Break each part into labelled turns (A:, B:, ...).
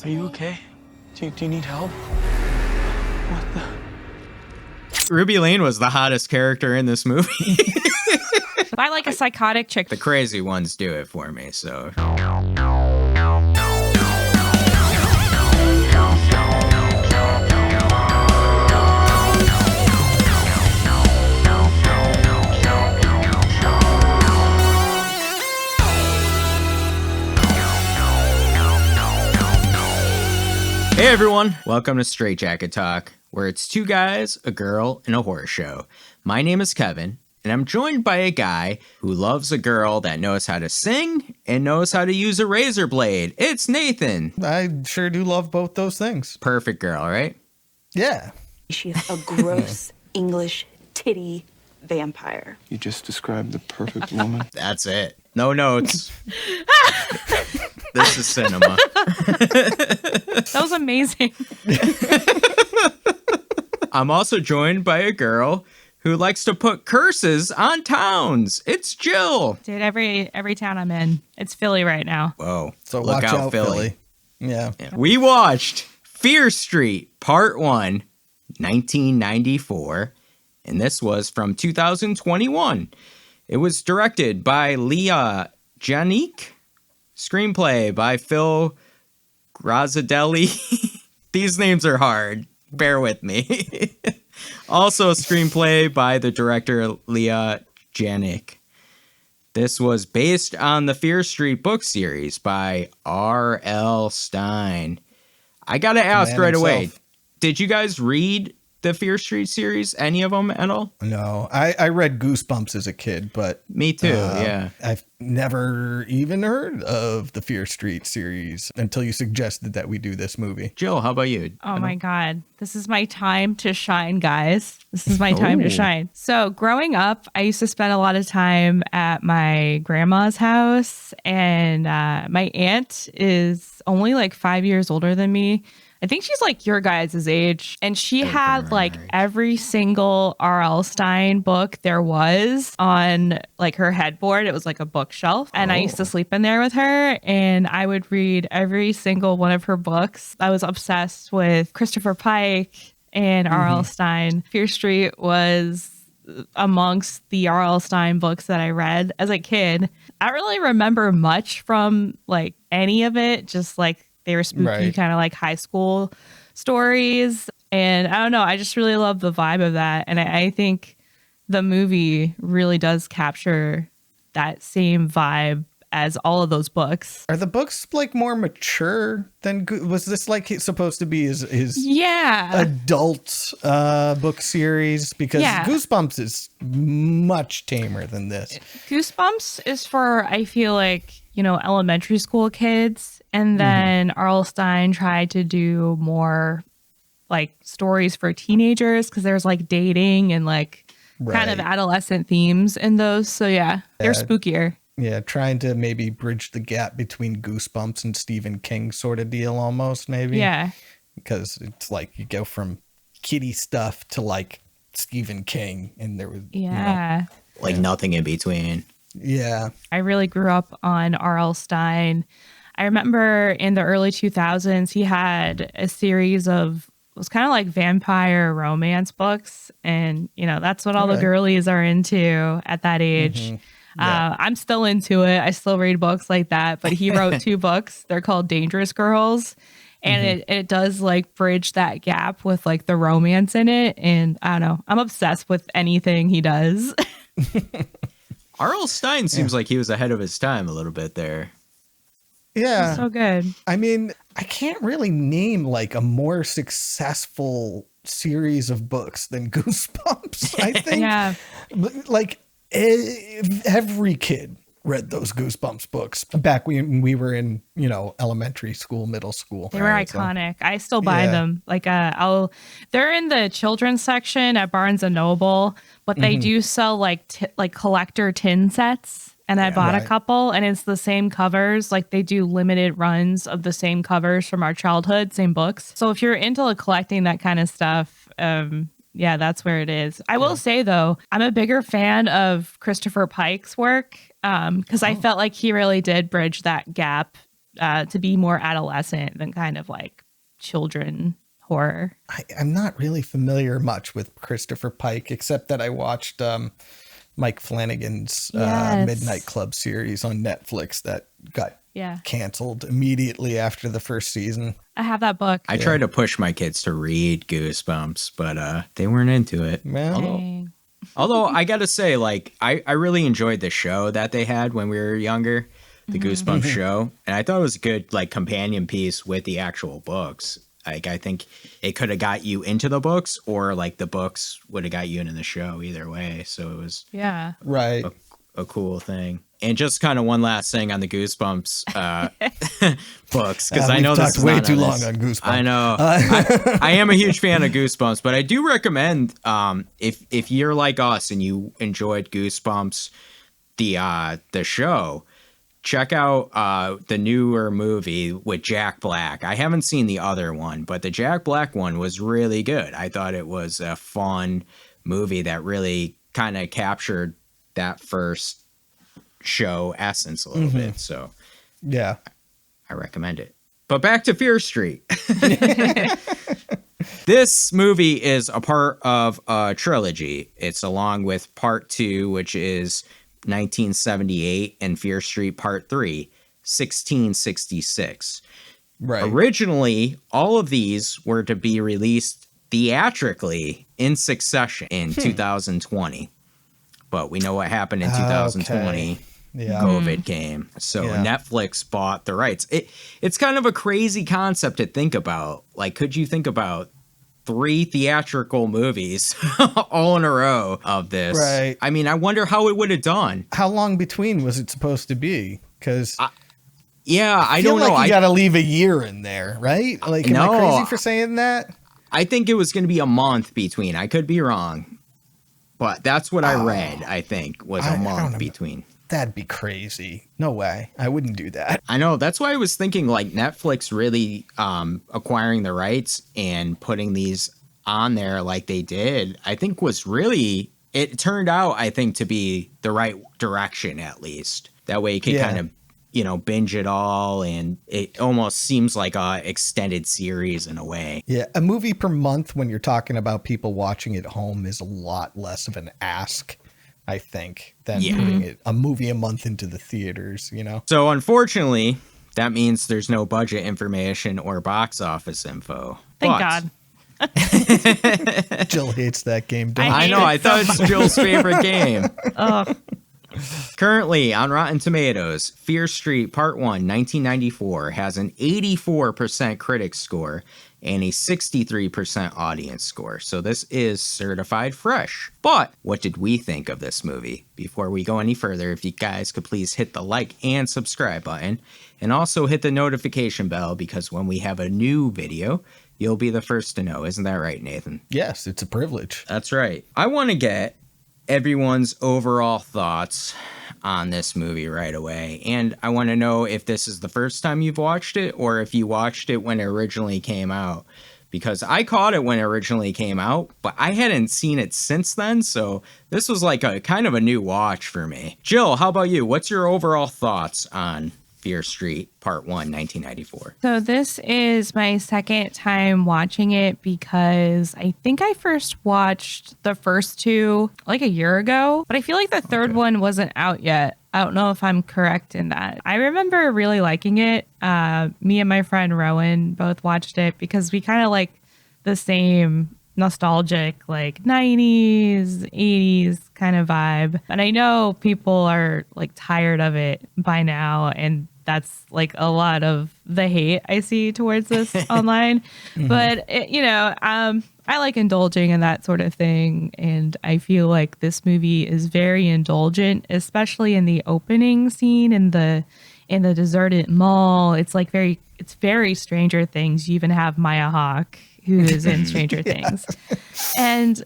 A: Are you okay? Do you need help? What the?
B: Ruby Lane was the hottest character in this movie.
C: I like a psychotic chick.
B: The crazy ones do it for me, so. Hey everyone, welcome to Straight Jacket Talk, where it's two guys, a girl, and a horror show. My name is Kevin, and I'm joined by a guy who loves a girl that knows how to sing and knows how to use a razor blade. It's Nathan.
D: I sure do love both those things.
B: Perfect girl, right?
D: Yeah.
E: She's a gross English titty vampire.
A: You just described the perfect woman.
B: That's it. No notes. This is cinema.
C: That was amazing.
B: I'm also joined by a girl who likes to put curses on towns. It's Jill.
C: Dude, every town I'm in, it's Philly right now.
B: Whoa.
D: So
B: look
D: watch
B: out,
D: out,
B: Philly.
D: Yeah.
B: We watched Fier Street Part 1, 1994, and this was from 2021. It was directed by Leah Janik, screenplay by Phil Grazzadelli. These names are hard. Bear with me. Also a screenplay by the director Leah Janik. This was based on the Fier Street book series by R.L. Stine. I gotta ask right away, did you guys read the Fier Street series? Any of them at all?
D: No, I read Goosebumps as a kid, but
B: Me too, yeah.
D: I've never even heard of the Fier Street series until you suggested that we do this movie.
B: Jill, how about you?
C: Oh my God. This is my time to shine, guys. This is my time to shine. So growing up, I used to spend a lot of time at my grandma's house, and my aunt is only like 5 years older than me. I think she's like your guys' age. And she had like every single R.L. Stine book there was on like her headboard. It was like a bookshelf. And I used to sleep in there with her, and I would read every single one of her books. I was obsessed with Christopher Pike and R.L. Stine. Fear Street was amongst the R.L. Stine books that I read as a kid. I don't really remember much from like any of it, just like they were spooky, kind of like high school stories. And I don't know, I just really love the vibe of that. And I think the movie really does capture that same vibe as all of those books.
D: Are the books like more mature than was this like supposed to be his adult book series? Because Goosebumps is much tamer than this.
C: Goosebumps is for, I feel like, you know, elementary school kids. And then R.L. Stine tried to do more like stories for teenagers because there's like dating and like kind of adolescent themes in those. So yeah, they're spookier.
D: Yeah, trying to maybe bridge the gap between Goosebumps and Stephen King sort of deal almost, maybe.
C: Yeah.
D: Because it's like you go from kiddie stuff to like Stephen King, and there was
B: Nothing in between.
D: Yeah.
C: I really grew up on R.L. Stine. I remember in the early 2000s, he had a series of, it was kind of like vampire romance books. And, you know, that's what all the girlies are into at that age. I'm still into it. I still read books like that. But he wrote two books. They're called Dangerous Girls. And it does like bridge that gap with like the romance in it. And I don't know, I'm obsessed with anything he does.
B: R.L. Stine seems like he was ahead of his time a little bit there.
D: Yeah.
C: So good.
D: I mean, I can't really name like a more successful series of books than Goosebumps. I think like every kid read those Goosebumps books back when we were in, you know, elementary school, middle school.
C: They were iconic. I still buy them. Like they're in the children's section at Barnes and Noble, but they do sell like collector tin sets. And I bought a couple, and it's the same covers. Like they do limited runs of the same covers from our childhood, same books. So if you're into like collecting that kind of stuff, that's where it is. I will say though, I'm a bigger fan of Christopher Pike's work because I felt like he really did bridge that gap to be more adolescent than kind of like children horror.
D: I'm not really familiar much with Christopher Pike, except that I watched Mike Flanagan's Midnight Club series on Netflix that got canceled immediately after the first season.
C: I have that book.
B: I tried to push my kids to read Goosebumps, but they weren't into it.
D: Well,
B: although I got to say, like, I really enjoyed the show that they had when we were younger, the Goosebumps show. And I thought it was a good, like, companion piece with the actual books. Like, I think it could have got you into the books, or like the books would have got you into the show either way. So it was
D: right.
B: A cool thing. And just kind of one last thing on the Goosebumps books, because I know this is
D: way
B: not
D: too long on Goosebumps.
B: I know. I am a huge fan of Goosebumps, but I do recommend if you're like us and you enjoyed Goosebumps, the show, check out the newer movie with Jack Black. I haven't seen the other one, but the Jack Black one was really good. I thought it was a fun movie that really kind of captured that first show essence a little bit. So
D: yeah,
B: I recommend it. But back to Fear Street. This movie is a part of a trilogy. It's along with part 2, which is 1978, and Fear Street Part 3, 1666.
D: Right.
B: Originally, all of these were to be released theatrically in succession in 2020. But we know what happened in 2020.
D: Okay. Yeah.
B: COVID came. So Netflix bought the rights. It's kind of a crazy concept to think about. Like, could you think about 3 theatrical movies all in a row of this?
D: Right.
B: I mean, I wonder how it would have done.
D: How long between was it supposed to be? Because
B: I don't know.
D: You got to leave a year in there, right? Like, am I crazy for saying that?
B: I think it was going to be a month between. I could be wrong. But that's what I read, I think, was a month between.
D: That'd be crazy. No way. I wouldn't do that.
B: I know. That's why I was thinking, like, Netflix really acquiring the rights and putting these on there like they did, I think was really, it turned out, I think, to be the right direction, at least. That way you can kind of, binge it all, and it almost seems like a extended series in a way.
D: Yeah, a movie per month when you're talking about people watching at home is a lot less of an ask, I think, than putting a movie a month into the theaters,
B: So unfortunately, that means there's no budget information or box office info.
C: Thank God.
D: Jill hates that game.
B: I know. I thought it's Jill's favorite game. Currently on Rotten Tomatoes, Fear Street Part 1, 1994, has an 84% critic score and a 63% audience score. So this is certified fresh. But what did we think of this movie? Before we go any further, if you guys could please hit the like and subscribe button, and also hit the notification bell, because when we have a new video, you'll be the first to know. Isn't that right, Nathan?
D: Yes, it's a privilege.
B: That's right. I want to get everyone's overall thoughts on this movie right away. And I want to know if this is the first time you've watched it, or if you watched it when it originally came out. Because I caught it when it originally came out, but I hadn't seen it since then. So this was like a kind of a new watch for me. Jill, how about you? What's your overall thoughts on Fear Street Part 1, 1994?
C: So this is my second time watching it, because I think I first watched the first 2 like a year ago, but I feel like the third one wasn't out yet. I don't know if I'm correct in that. I remember really liking it. Me and my friend Rowan both watched it because we kind of like the same nostalgic, like 90s, 80s kind of vibe. And I know people are like tired of it by now, and that's like a lot of the hate I see towards this online. But I like indulging in that sort of thing, and I feel like this movie is very indulgent, especially in the opening scene in the deserted mall. It's like it's very Stranger Things. You even have Maya Hawke, who is in Stranger Things. And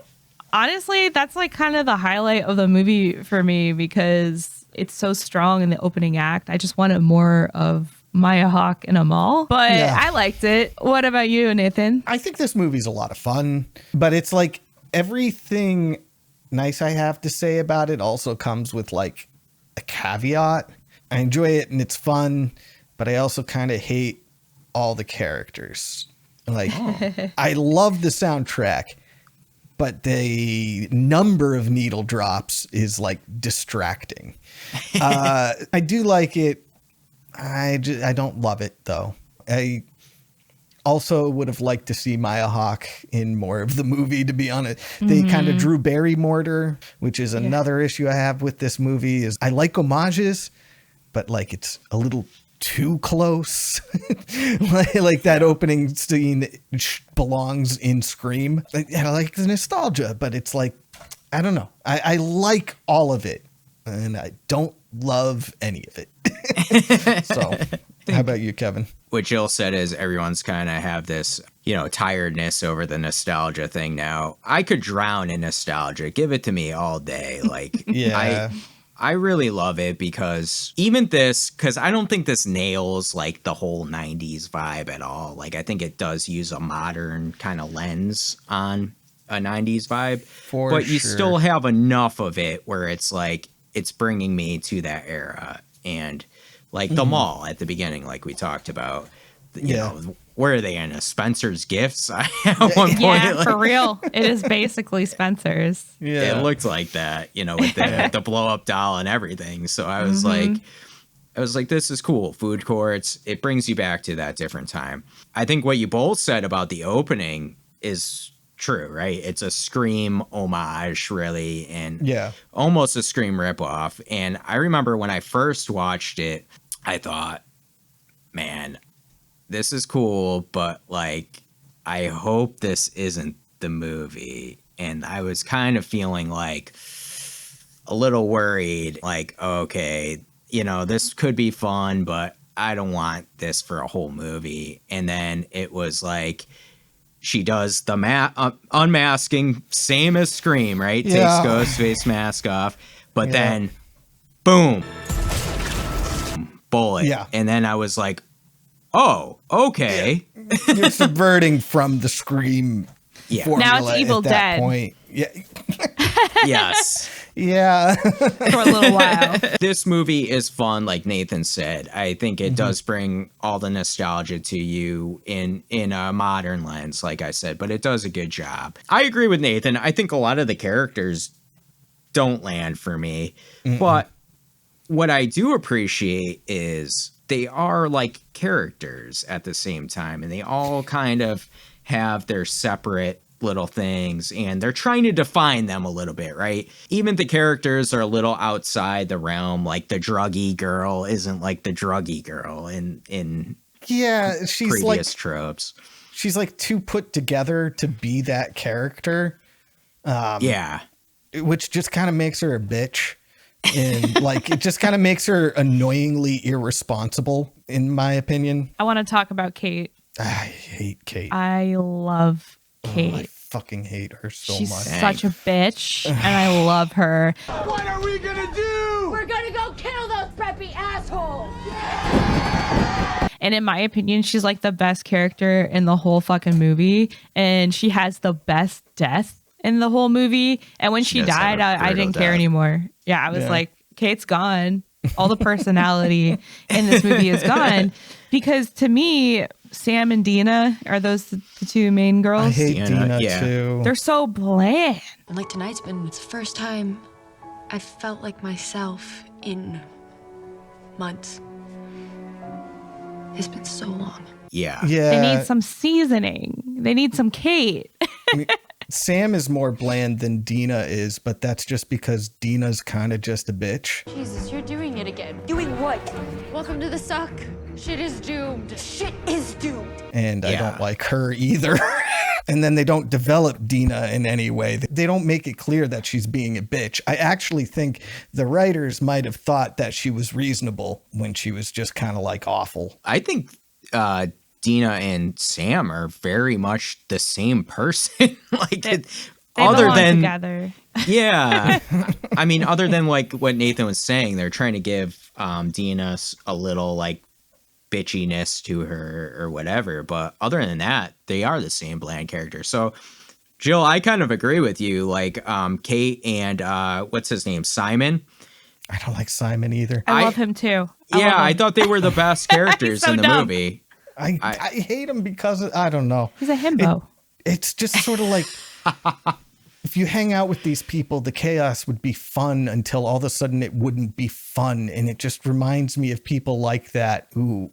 C: honestly, that's like kind of the highlight of the movie for me, because it's so strong in the opening act. I just wanted more of Maya Hawke in a mall, but I liked it. What about you, Nathan?
D: I think this movie's a lot of fun, but it's like everything nice I have to say about it also comes with like a caveat. I enjoy it and it's fun, but I also kind of hate all the characters. Like, I love the soundtrack, but the number of needle drops is like distracting. I do like it. I don't love it though. I also would have liked to see Maya Hawke in more of the movie, to be honest. They kind of Drew Barrymore, which is another issue I have with this movie. Is I like homages, but like it's a little too close. like that opening scene belongs in Scream. I like the nostalgia, but it's like, I don't know. I like all of it, and I don't love any of it. So how about you, Kevin?
B: What Jill said is everyone's kind of have this, tiredness over the nostalgia thing now. I could drown in nostalgia. Give it to me all day. Like, I really love it because because I don't think this nails like the whole 90s vibe at all. Like, I think it does use a modern kind of lens on a 90s vibe, but you still have enough of it where it's like, it's bringing me to that era. And like the mall at the beginning, like we talked about, you know, where are they in a Spencer's Gifts at one point?
C: Yeah, for real. It is basically Spencer's.
B: Yeah. It looked like that, with the blow up doll and everything. So I was like, this is cool. Food courts. It brings you back to that different time. I think what you both said about the opening is true, right? It's a Scream homage, really, and almost a Scream ripoff. And I remember when I first watched it, I thought, man, this is cool, but like, I hope this isn't the movie. And I was kind of feeling like a little worried, like, okay, this could be fun, but I don't want this for a whole movie. And then it was like, she does the unmasking, same as Scream, right? Takes Ghostface mask off, but then, boom, bullet. Yeah. And then I was like, oh, okay.
D: Yeah. You're subverting from the Scream formula.
C: Now it's Evil
D: at that
C: Dead.
D: Point. Yeah.
B: Yes.
D: Yeah.
C: For a little while.
B: This movie is fun, like Nathan said. I think it does bring all the nostalgia to you in a modern lens, like I said, but it does a good job. I agree with Nathan. I think a lot of the characters don't land for me, but what I do appreciate is they are like characters at the same time, and they all kind of have their separate little things, and they're trying to define them a little bit, right? Even the characters are a little outside the realm. Like the druggy girl isn't like the druggy girl in
D: she's
B: previous
D: like
B: tropes.
D: She's like too put together to be that character. Which just kind of makes her a bitch. And like, it just kind of makes her annoyingly irresponsible, in my opinion.
C: I want to talk about Kate.
D: I hate Kate.
C: I love Kate.
D: I fucking hate her so
C: She's
D: much.
C: such a bitch, and I love her.
F: What are we gonna do?
G: We're gonna go kill those preppy assholes!
C: And in my opinion, she's like the best character in the whole fucking movie, and she has the best death in the whole movie. And when she died, I didn't care anymore. Yeah, I was like, Kate's gone. All the personality in this movie is gone. Because to me, Sam and Dina are those the two main girls.
D: I hate Dina too.
C: They're so bland.
G: And like tonight's been the first time I felt like myself in months. It's been so long.
B: Yeah.
C: They need some seasoning. They need some Kate.
D: I mean, Sam is more bland than Dina is, but that's just because Dina's kind of just a bitch.
G: Jesus, you're doing it again.
E: Doing what?
G: Welcome to the suck. Shit is doomed.
E: Shit is doomed.
D: And I don't like her either. And then they don't develop Dina in any way. They don't make it clear that she's being a bitch. I actually think the writers might have thought that she was reasonable when she was just kind of like awful.
B: I think Dina and Sam are very much the same person. Like,
C: They
B: other
C: belong
B: than
C: together.
B: Yeah. I mean, other than like what Nathan was saying, they're trying to give Dina a little like bitchiness to her or whatever. But other than that, they are the same bland character. So, Jill, I kind of agree with you. Like Kate and what's his name? Simon.
D: I don't like Simon either.
C: I love him too.
B: I thought they were the best characters
C: so
B: in the
C: dumb.
B: movie.
D: I hate him because I don't know.
C: He's a himbo.
D: It's just sort of like if you hang out with these people, the chaos would be fun until all of a sudden it wouldn't be fun. And it just reminds me of people like that who,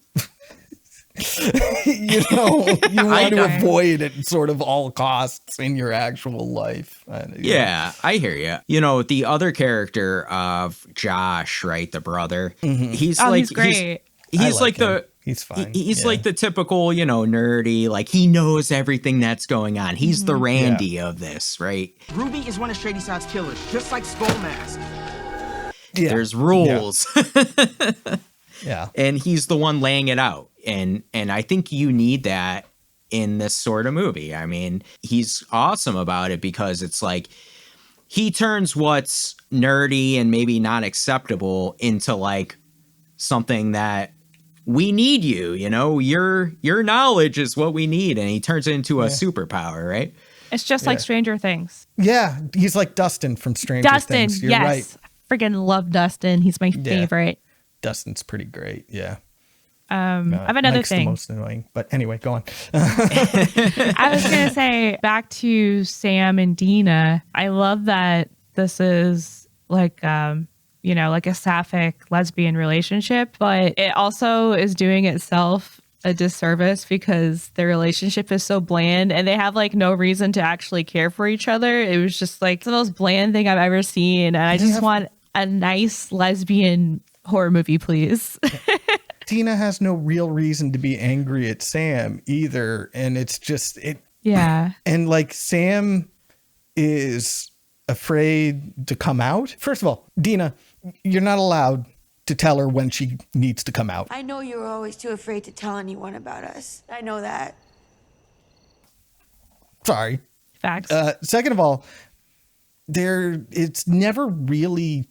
D: you want to avoid it sort of all costs in your actual life.
B: Yeah, I hear you. You know, the other character of Josh, right? The brother, he's
C: great.
B: He's like
D: him. He's fine.
B: He's like the typical, nerdy, like he knows everything that's going on. He's the Randy of this, right?
F: Ruby is one of Shady Side's killers, just like Skull Mask.
D: Yeah.
B: There's rules.
D: Yeah.
B: And he's the one laying it out. And I think you need that in this sort of movie. I mean, he's awesome about it because it's like he turns what's nerdy and maybe not acceptable into like something that we need your knowledge is what we need. And he turns it into a superpower, right?
C: It's just like Stranger Things.
D: Yeah. He's like Dustin from Stranger Things. You're right.
C: Friggin' love Dustin. He's my favorite.
D: Dustin's pretty great. Yeah.
C: I have another
D: Mike's
C: thing.
D: the most annoying. But anyway, go on.
C: I was going to say back to Sam and Dina. I love that this is like, like a sapphic lesbian relationship, but it also is doing itself a disservice because their relationship is so bland and they have like no reason to actually care for each other. It was just like the most bland thing I've ever seen. And I just want a nice lesbian horror movie, please.
D: Dina has no real reason to be angry at Sam either. And it's just it.
C: Yeah.
D: And like Sam is afraid to come out. First of all, Dina, you're not allowed to tell her when she needs to come out.
H: I know you were always too afraid to tell anyone about us. I know that.
D: Sorry.
C: Facts.
D: Second of all, it's never really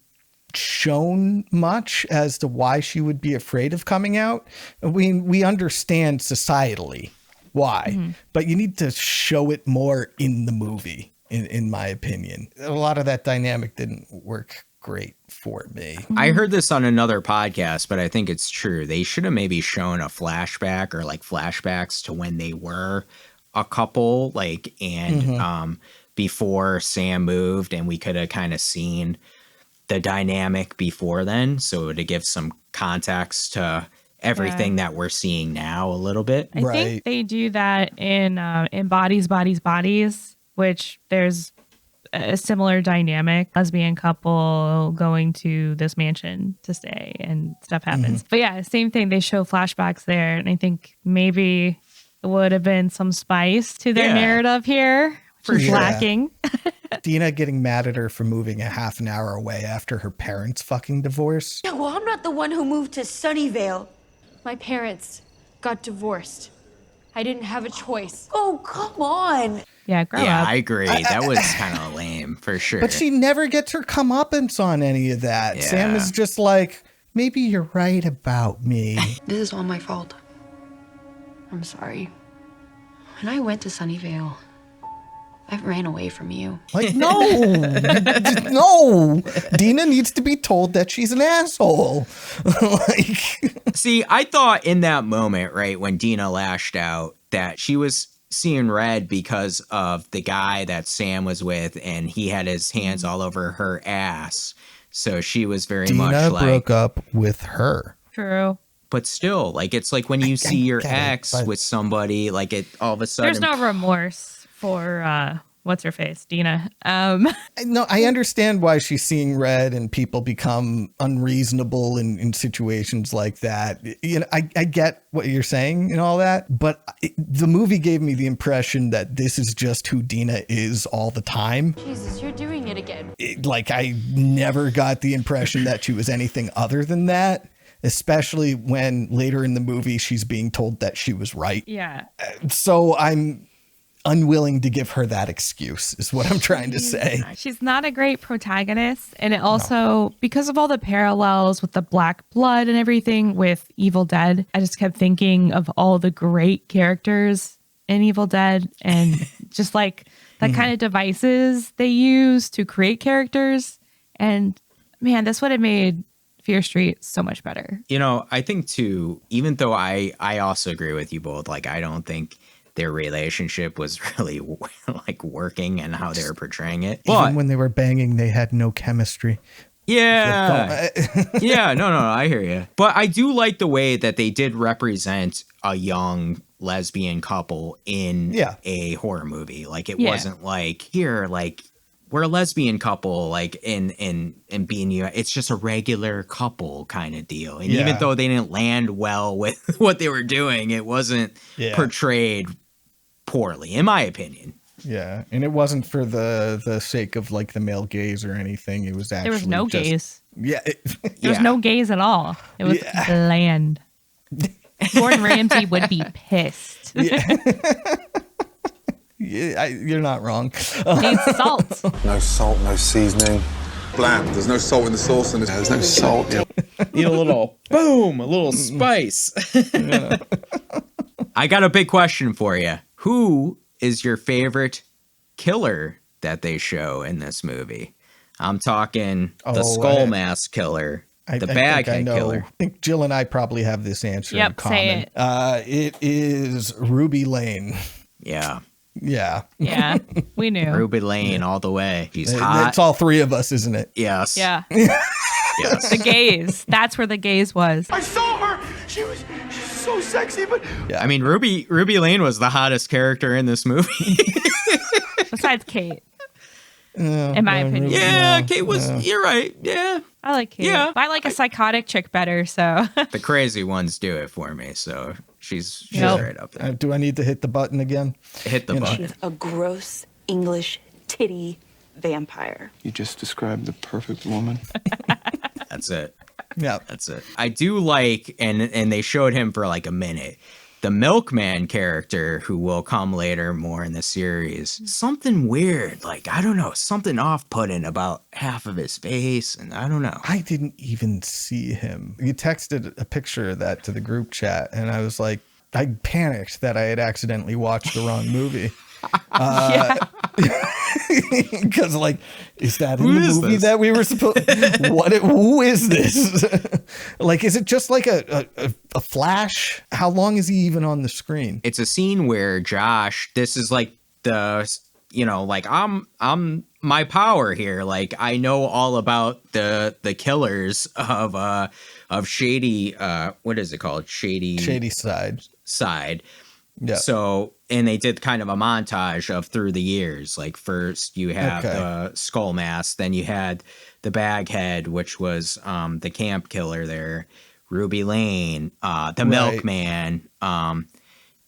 D: shown much as to why she would be afraid of coming out. We understand societally why, but you need to show it more in the movie, in my opinion. A lot of that dynamic didn't work great for me.
B: I heard this on another podcast, but I think it's true. They should have maybe shown a flashback or like flashbacks to when they were a couple, like, and before Sam moved, and we could have kind of seen the dynamic before then, so to give some context to everything that we're seeing now a little bit.
C: I think they do that in Bodies, Bodies, Bodies, which there's a similar dynamic, lesbian couple going to this mansion to stay and stuff happens. But yeah, same thing. They show flashbacks there. And I think maybe it would have been some spice to their narrative here, which is lacking.
D: Dina getting mad at her for moving a half an hour away after her parents fucking divorce.
H: Yeah, well, I'm not the one who moved to Sunnyvale.
G: My parents got divorced. I didn't have a choice.
H: Oh, come on.
C: Yeah, grow
B: Yeah,
C: up.
B: I agree. That was kind of lame for sure.
D: But she never gets her comeuppance on any of that.
B: Yeah.
D: Sam is just like, maybe you're right about me.
G: This is all my fault. I'm sorry. When I went to Sunnyvale, I ran away from you.
D: Like, no, no. Dina needs to be told that she's an asshole.
B: See, I thought in that moment, right, when Dina lashed out, that she was seeing red because of the guy that Sam was with, and he had his hands all over her ass. So she was very much like...
D: Dina broke up with her.
C: True.
B: But still, like, it's like when you see your ex with somebody, like, it all of a sudden...
C: There's no remorse for what's her face, Dina.
D: No, I understand why she's seeing red and people become unreasonable in situations like that. You know, I get what you're saying and all that, but the movie gave me the impression that this is just who Dina is all the time.
G: Jesus, you're doing it again.
D: Like, I never got the impression that she was anything other than that. Especially when later in the movie she's being told that she was right.
C: Yeah.
D: So I'm unwilling to give her that excuse is what I'm trying to say.
C: She's not a great protagonist. And it also, because of all the parallels with the Black Blood and everything with Evil Dead, I just kept thinking of all the great characters in Evil Dead and just like the kind of devices they use to create characters. And man, this would have made Fear Street, so much better.
B: You know, I think too, even though I also agree with you both, like, I don't think their relationship was really like working and how they were portraying it. But
D: even when they were banging, they had no chemistry.
B: Yeah. Yeah, no, I hear you. But I do like the way that they did represent a young lesbian couple in a horror movie. Like, it wasn't like, here, like, we're a lesbian couple, like, in being you. It's just a regular couple kind of deal. And even though they didn't land well with what they were doing, it wasn't portrayed poorly, in my opinion.
D: Yeah, and it wasn't for the sake of like the male gaze or anything. It was actually
C: there was no gaze.
D: Yeah,
C: there was no gaze at all. It was bland. Gordon Ramsay would be pissed.
D: You're not wrong.
C: Needs salt.
I: No salt, no seasoning. Bland. There's no salt in the sauce, and there's no salt.
B: Need a little boom, a little spice. I got a big question for you. Who is your favorite killer that they show in this movie? I'm talking the skull mask killer, the baghead killer.
D: I think Jill and I probably have this answer in common.
C: Say it.
D: It is Ruby Lane.
B: Yeah.
D: Yeah.
C: Yeah, we knew.
B: Ruby Lane all the way. She's hot.
D: It's all three of us, isn't it?
B: Yes.
C: Yeah.
B: Yes.
C: The gaze. That's where the gaze was.
F: I saw her. She's so sexy, but
B: I mean, Ruby Lane was the hottest character in this movie.
C: Besides Kate. In my opinion.
B: Yeah, Kate was, you're right. Yeah.
C: I like Kate.
B: Yeah.
C: I like a psychotic chick better, so.
B: The crazy ones do it for me, so she's right up there.
D: Do I need to hit the button again?
B: Hit the button.
E: She's a gross English titty vampire.
A: You just described the perfect woman.
B: That's it.
D: Yeah.
B: That's it. I do like, and they showed him for like a minute, the milkman character who will come later more in the series. Something weird, like, I don't know, something off-putting about half of his face, and I don't know.
D: I didn't even see him. You texted a picture of that to the group chat, and I was like, I panicked that I had accidentally watched the wrong movie. Because like, is that in the movie that we were supposed? Who is this? Like, is it just like a flash? How long is he even on the screen?
B: It's a scene where Josh, this is like the, you know, like I'm my power here. Like, I know all about the killers of Shady. What is it called? Shady Side. Yeah. So, and they did kind of a montage of through the years. Like, first you have the skull mask, then you had the baghead, which was the camp killer there, Ruby Lane, the milkman, and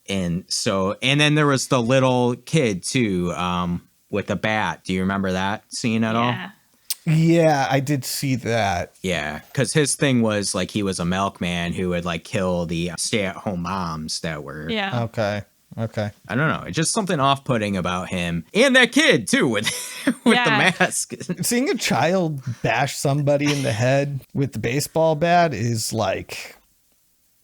B: then there was the little kid too, with the bat. Do you remember that scene at all?
D: Yeah, I did see that.
B: Yeah, because his thing was like he was a milkman who would like kill the stay-at-home moms that were.
C: Yeah.
D: Okay.
B: I don't know. It's just something off-putting about him and that kid too with the mask.
D: Seeing a child bash somebody in the head with the baseball bat is like,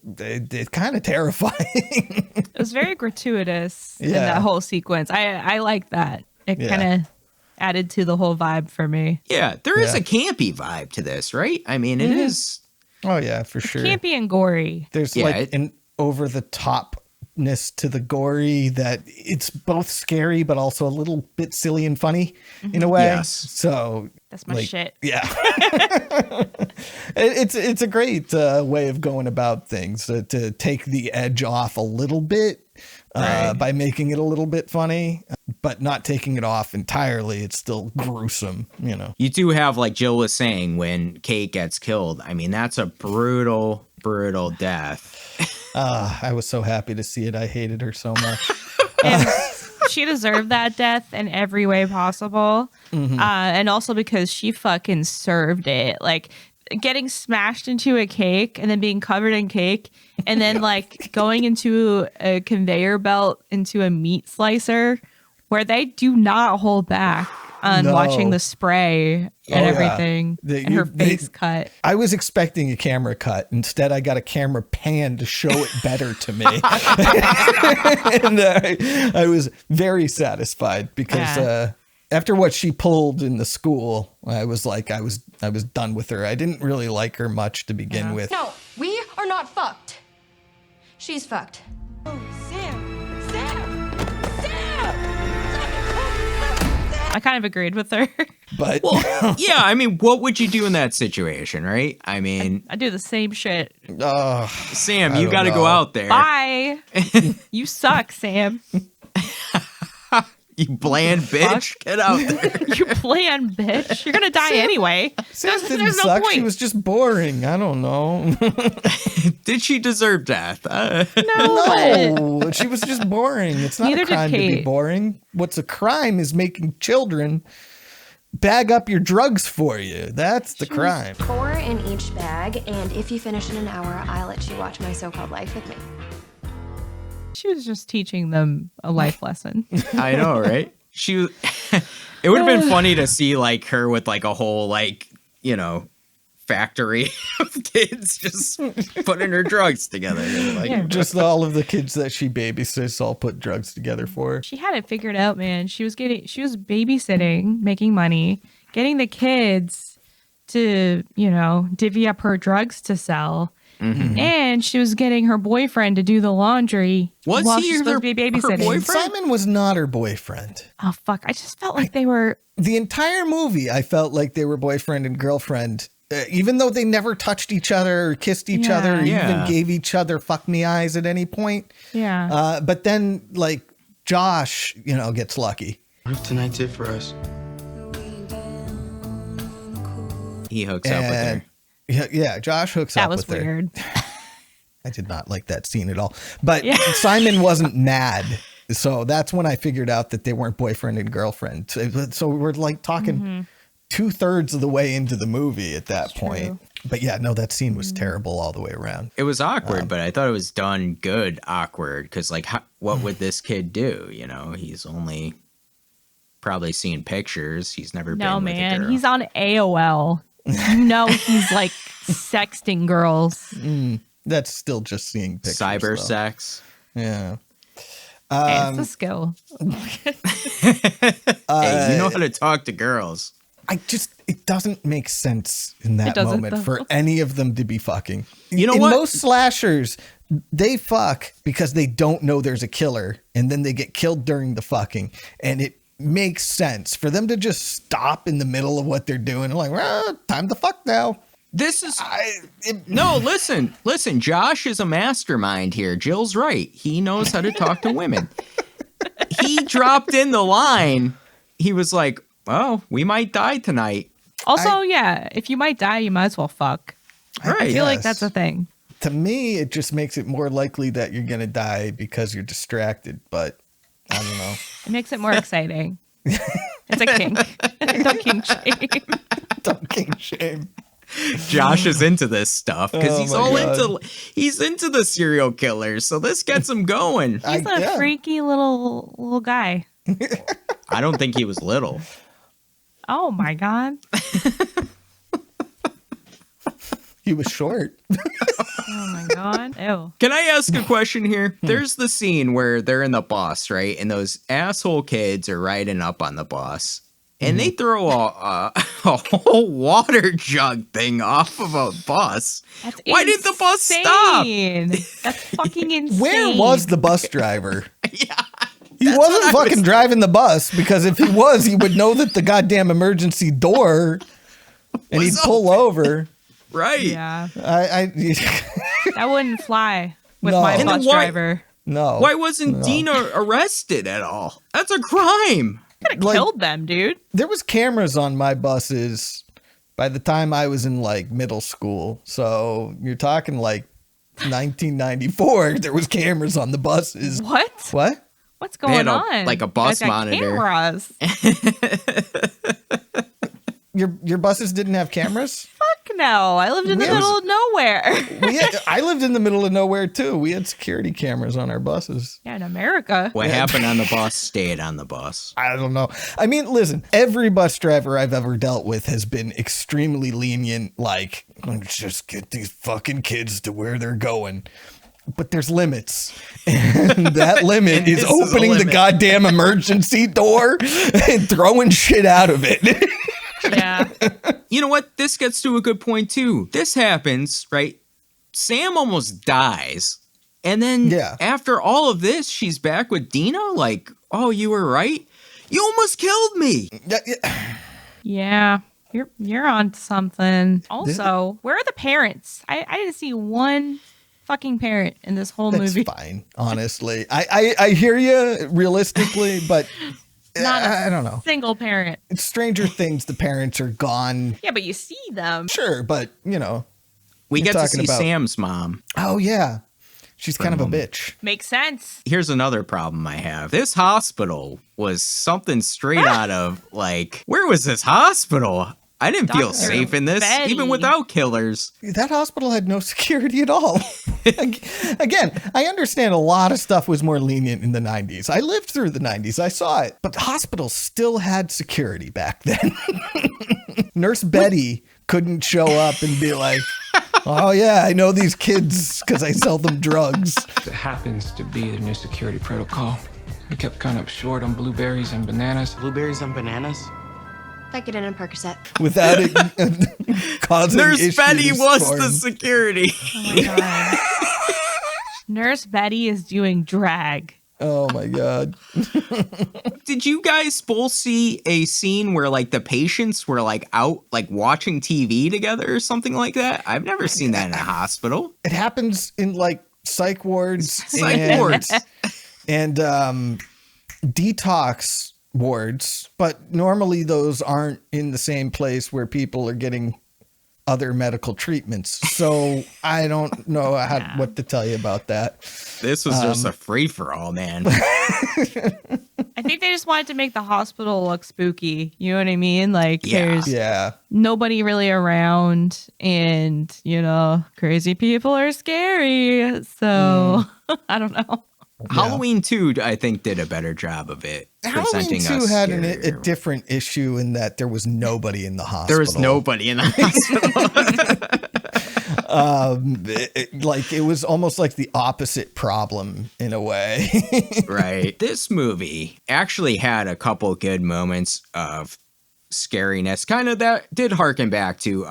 D: it's kind of terrifying.
C: It was very gratuitous in that whole sequence. I like that. It kind of added to the whole vibe for me.
B: Yeah, there is a campy vibe to this, right? I mean, it is.
D: Oh, yeah, for sure.
C: Campy and gory.
D: There's like an over-the-topness to the gory that it's both scary, but also a little bit silly and funny in a way.
B: Yes.
D: So
C: that's my shit.
D: Yeah. It's a great way of going about things to take the edge off a little bit. By making it a little bit funny, but not taking it off entirely. It's still gruesome, you know.
B: You do have, like Jill was saying, when Kate gets killed. I mean, that's a brutal death.
D: I was so happy to see it. I hated her so much.
C: And she deserved that death in every way possible. And also because she fucking served it. Like, getting smashed into a cake and then being covered in cake and then like going into a conveyor belt into a meat slicer where they do not hold back on watching the spray and everything and her face cut.
D: I was expecting a camera cut. Instead, I got a camera pan to show it better to me. And I was very satisfied because After what she pulled in the school, I was done with her. I didn't really like her much to begin with.
G: No, we are not fucked. She's fucked.
H: Oh, Sam! Sam!
C: I kind of agreed with her.
D: But
B: yeah, I mean, what would you do in that situation, right? I mean,
C: I do the same shit.
B: Sam, you got to go out there.
C: Bye. You suck, Sam.
B: You bland bitch. Get out there.
C: You bland bitch. You're going to die anyway.
D: Sam didn't
C: there's no
D: suck.
C: point.
D: She was just boring. I don't know.
B: Did she deserve death?
D: No, she was just boring. It's not
C: Neither
D: a
C: did
D: crime to be
C: Kate.
D: boring. What's a crime is making children bag up your drugs for you. That's the crime.
G: 4 in each bag, and if you finish in an hour, I'll let you watch my so-called life with me.
C: She was just teaching them a life lesson.
B: I know, right? It would have been funny to see like her with like a whole like, you know, factory of kids just putting her drugs together. Like,
D: Just all of the kids that she babysits all put drugs together for her.
C: She had it figured out, man. She was babysitting, making money, getting the kids to, you know, divvy up her drugs to sell. Mm-hmm. And she was getting her boyfriend to do the laundry while she's supposed to be babysitting.
B: Boyfriend?
D: Simon was not her boyfriend.
C: Oh, fuck. I just felt like they were...
D: The entire movie, I felt like they were boyfriend and girlfriend. Even though they never touched each other or kissed each other or even gave each other fuck me eyes at any point.
C: Yeah.
D: But then, like, Josh, you know, gets lucky.
A: What if tonight's it for us?
B: he hooks up with her.
D: Yeah, Josh hooks up with her.
C: That was weird.
D: I did not like that scene at all. But Simon wasn't mad. So that's when I figured out that they weren't boyfriend and girlfriend. So we're like talking 2/3 of the way into the movie at that point. But yeah, no, that scene was terrible all the way around.
B: It was awkward, but I thought it was done good awkward. Because like, what would this kid do? You know, he's only probably seen pictures. He's never been with a girl.
C: He's on AOL. You know, he's like sexting girls.
D: That's still just seeing pictures.
B: Cyber
D: though.
B: sex.
D: Yeah.
C: It's a skill.
B: Hey, you know how to talk to girls.
D: It doesn't make sense in that
C: doesn't,
D: moment
C: though.
D: for any of them to be fucking.
B: You know
D: in
B: what?
D: most slashers, they fuck because they don't know there's a killer, and then they get killed during the fucking, and it makes sense for them to just stop in the middle of what they're doing. Like, well, time to fuck now.
B: This is no. Listen. Josh is a mastermind here. Jill's right. He knows how to talk to women. He dropped in the line. He was like, "Oh, we might die tonight."
C: Also, if you might die, you might as well fuck.
B: Right.
C: I feel like that's a thing.
D: To me, it just makes it more likely that you're gonna die because you're distracted. But I don't know.
C: It makes it more exciting. It's a kink. Don't kink shame.
D: Don't kink shame.
B: Josh is into this stuff because
D: Oh
B: he's into the serial killers. So this gets him going.
C: He's a freaky little guy.
B: I don't think he was little.
C: Oh my God.
D: He was short.
C: Oh my God. Ew.
B: Can I ask a question here? There's the scene where they're in the bus, right? And those asshole kids are riding up on the bus. And they throw a whole water jug thing off of a bus.
C: That's
B: Why did the bus stop?
C: That's fucking insane.
D: Where was the bus driver?
B: Yeah.
D: He wasn't fucking driving the bus, because if he was, he would know that the goddamn emergency door and he'd pull over.
B: Right.
C: Yeah.
D: I
C: That wouldn't fly with
D: No.
C: my
D: And
B: then
C: bus
B: why-
C: driver.
D: no.
B: Why wasn't Dina arrested at all? That's a crime.
C: Could have killed them, dude.
D: There was cameras on my buses by the time I was in like middle school. So you're talking like 1994. There was cameras on the buses.
C: What?
D: What?
C: What's
B: They had
C: going on?
B: like a bus
C: You guys got
B: monitor.
C: Cameras.
D: Your buses didn't have cameras?
C: Fuck no. I lived in the middle of nowhere.
D: I lived in the middle of nowhere too. We had security cameras on our buses.
C: Yeah, in America.
B: What happened on the bus stayed on the bus.
D: I don't know. I mean, listen, every bus driver I've ever dealt with has been extremely lenient. Like, let's just get these fucking kids to where they're going. but there's limits. And that limit is
B: this is a
D: opening the
B: limit.
D: goddamn emergency door and throwing shit out of it.
C: Yeah.
B: You know what? This gets to a good point too. This happens, right? Sam almost dies. And then after all of this, she's back with Dina? Like, oh, you were right? You almost killed me.
C: Yeah. You're on something. Also, where are the parents? I didn't see one fucking parent in this whole movie.
D: That's fine, honestly. I hear you realistically, but I don't know.
C: Single parent.
D: It's Stranger Things. The parents are gone.
C: Yeah, but you see them.
D: Sure, but you know,
B: we
D: you're
B: get to see
D: talking about
B: Sam's mom.
D: Oh yeah, she's kind of a bitch.
C: Makes sense.
B: Here's another problem I have. This hospital was something straight out of, like, where was this hospital? I didn't feel safe in this, even without killers.
D: That hospital had no security at all. Again, I understand a lot of stuff was more lenient in the 90s. I lived through the 90s. I saw it. But hospitals still had security back then. Nurse Betty couldn't show up and be like, oh, yeah, I know these kids because I sell them drugs.
J: It happens to be the new security protocol. We kept kind of short on blueberries and bananas.
A: Blueberries and bananas?
G: I get in a Percocet.
D: Without it causing
B: Nurse
D: issues
B: Betty was
D: for
B: the
D: him.
B: security.
C: Oh my God. Nurse Betty is doing drag.
D: Oh my God.
B: Did you guys both see a scene where like the patients were like out like watching TV together or something like that? I've never seen that in a hospital.
D: It happens in like psych wards
B: wards.
D: and detox wards, but normally those aren't in the same place where people are getting other medical treatments. So I don't know what to tell you about that.
B: This was just a free-for-all, man.
C: I think they just wanted to make the hospital look spooky. You know what I mean? Like there's nobody really around and, you know, crazy people are scary. So I don't know.
B: Halloween 2, I think, did a better job of it.
D: Halloween 2 had a different issue in that there was nobody in the hospital.
B: There was nobody in the hospital.
D: It was almost like the opposite problem in a way.
B: Right. This movie actually had a couple good moments of scariness, kind of that did harken back to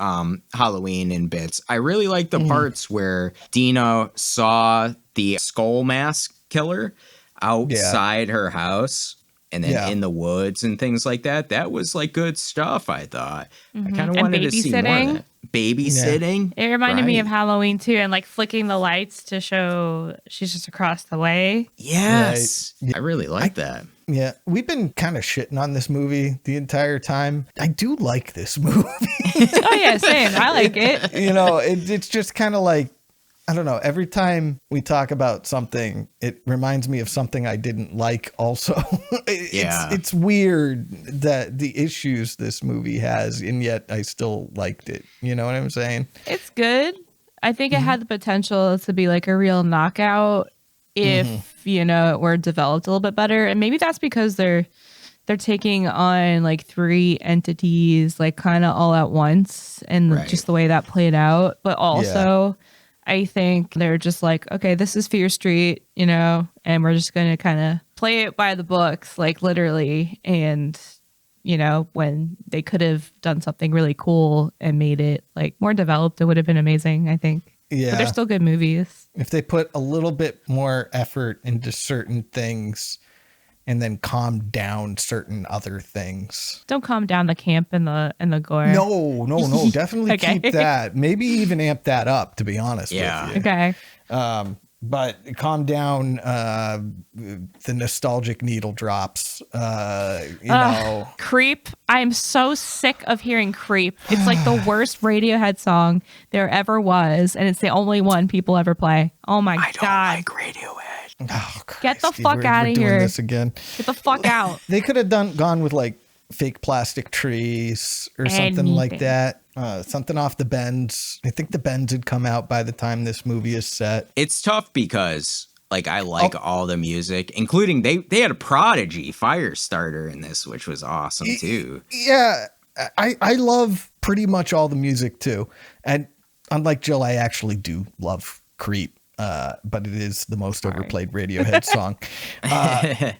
B: Halloween in bits. I really like the parts where Dina saw the skull mask killer outside her house and then in the woods and things like that. That was like good stuff, I thought. I kind of wanted to see more of that. Babysitting.
C: It reminded me of Halloween too, and like flicking the lights to show she's just across the way.
B: Yes.
D: Right. Yeah.
B: I really like that.
D: Yeah, we've been kind of shitting on this movie the entire time. I do like this movie.
C: Oh yeah, same. I like it.
D: You know, it's just kind of like, I don't know. Every time we talk about something, it reminds me of something I didn't like also. It's weird that the issues this movie has, and yet I still liked it. You know what I'm saying?
C: It's good. I think it had the potential to be like a real knockout if, you know, it were developed a little bit better. And maybe that's because they're taking on like 3 entities, like kind of all at once, and just the way that played out. But also, I think they're just like, okay, this is Fear Street, you know, and we're just going to kind of play it by the books, like literally. And, you know, when they could have done something really cool and made it like more developed, it would have been amazing, I think.
D: Yeah.
C: But they're still good movies.
D: If they put a little bit more effort into certain things and then calm down certain other things.
C: Don't calm down the camp and the gore.
D: No. Definitely keep that. Maybe even amp that up, to be honest with you.
C: Okay.
D: But calm down the nostalgic needle drops. You know.
C: Creep. I'm so sick of hearing Creep. It's like the worst Radiohead song there ever was, and it's the only one people ever play. Oh my God.
B: I don't like Radiohead.
D: Oh, Christ,
C: get the fuck out of
D: doing
C: here.
D: This again.
C: Get the fuck out.
D: They could have gone with like fake plastic trees or something like that. Something off the Bends. I think the Bends had come out by the time this movie is set.
B: It's tough because like I like all the music, including they had a Prodigy Firestarter in this, which was awesome too.
D: Yeah, I love pretty much all the music too. And unlike Jill, I actually do love Creep. but it is the most overplayed Radiohead song.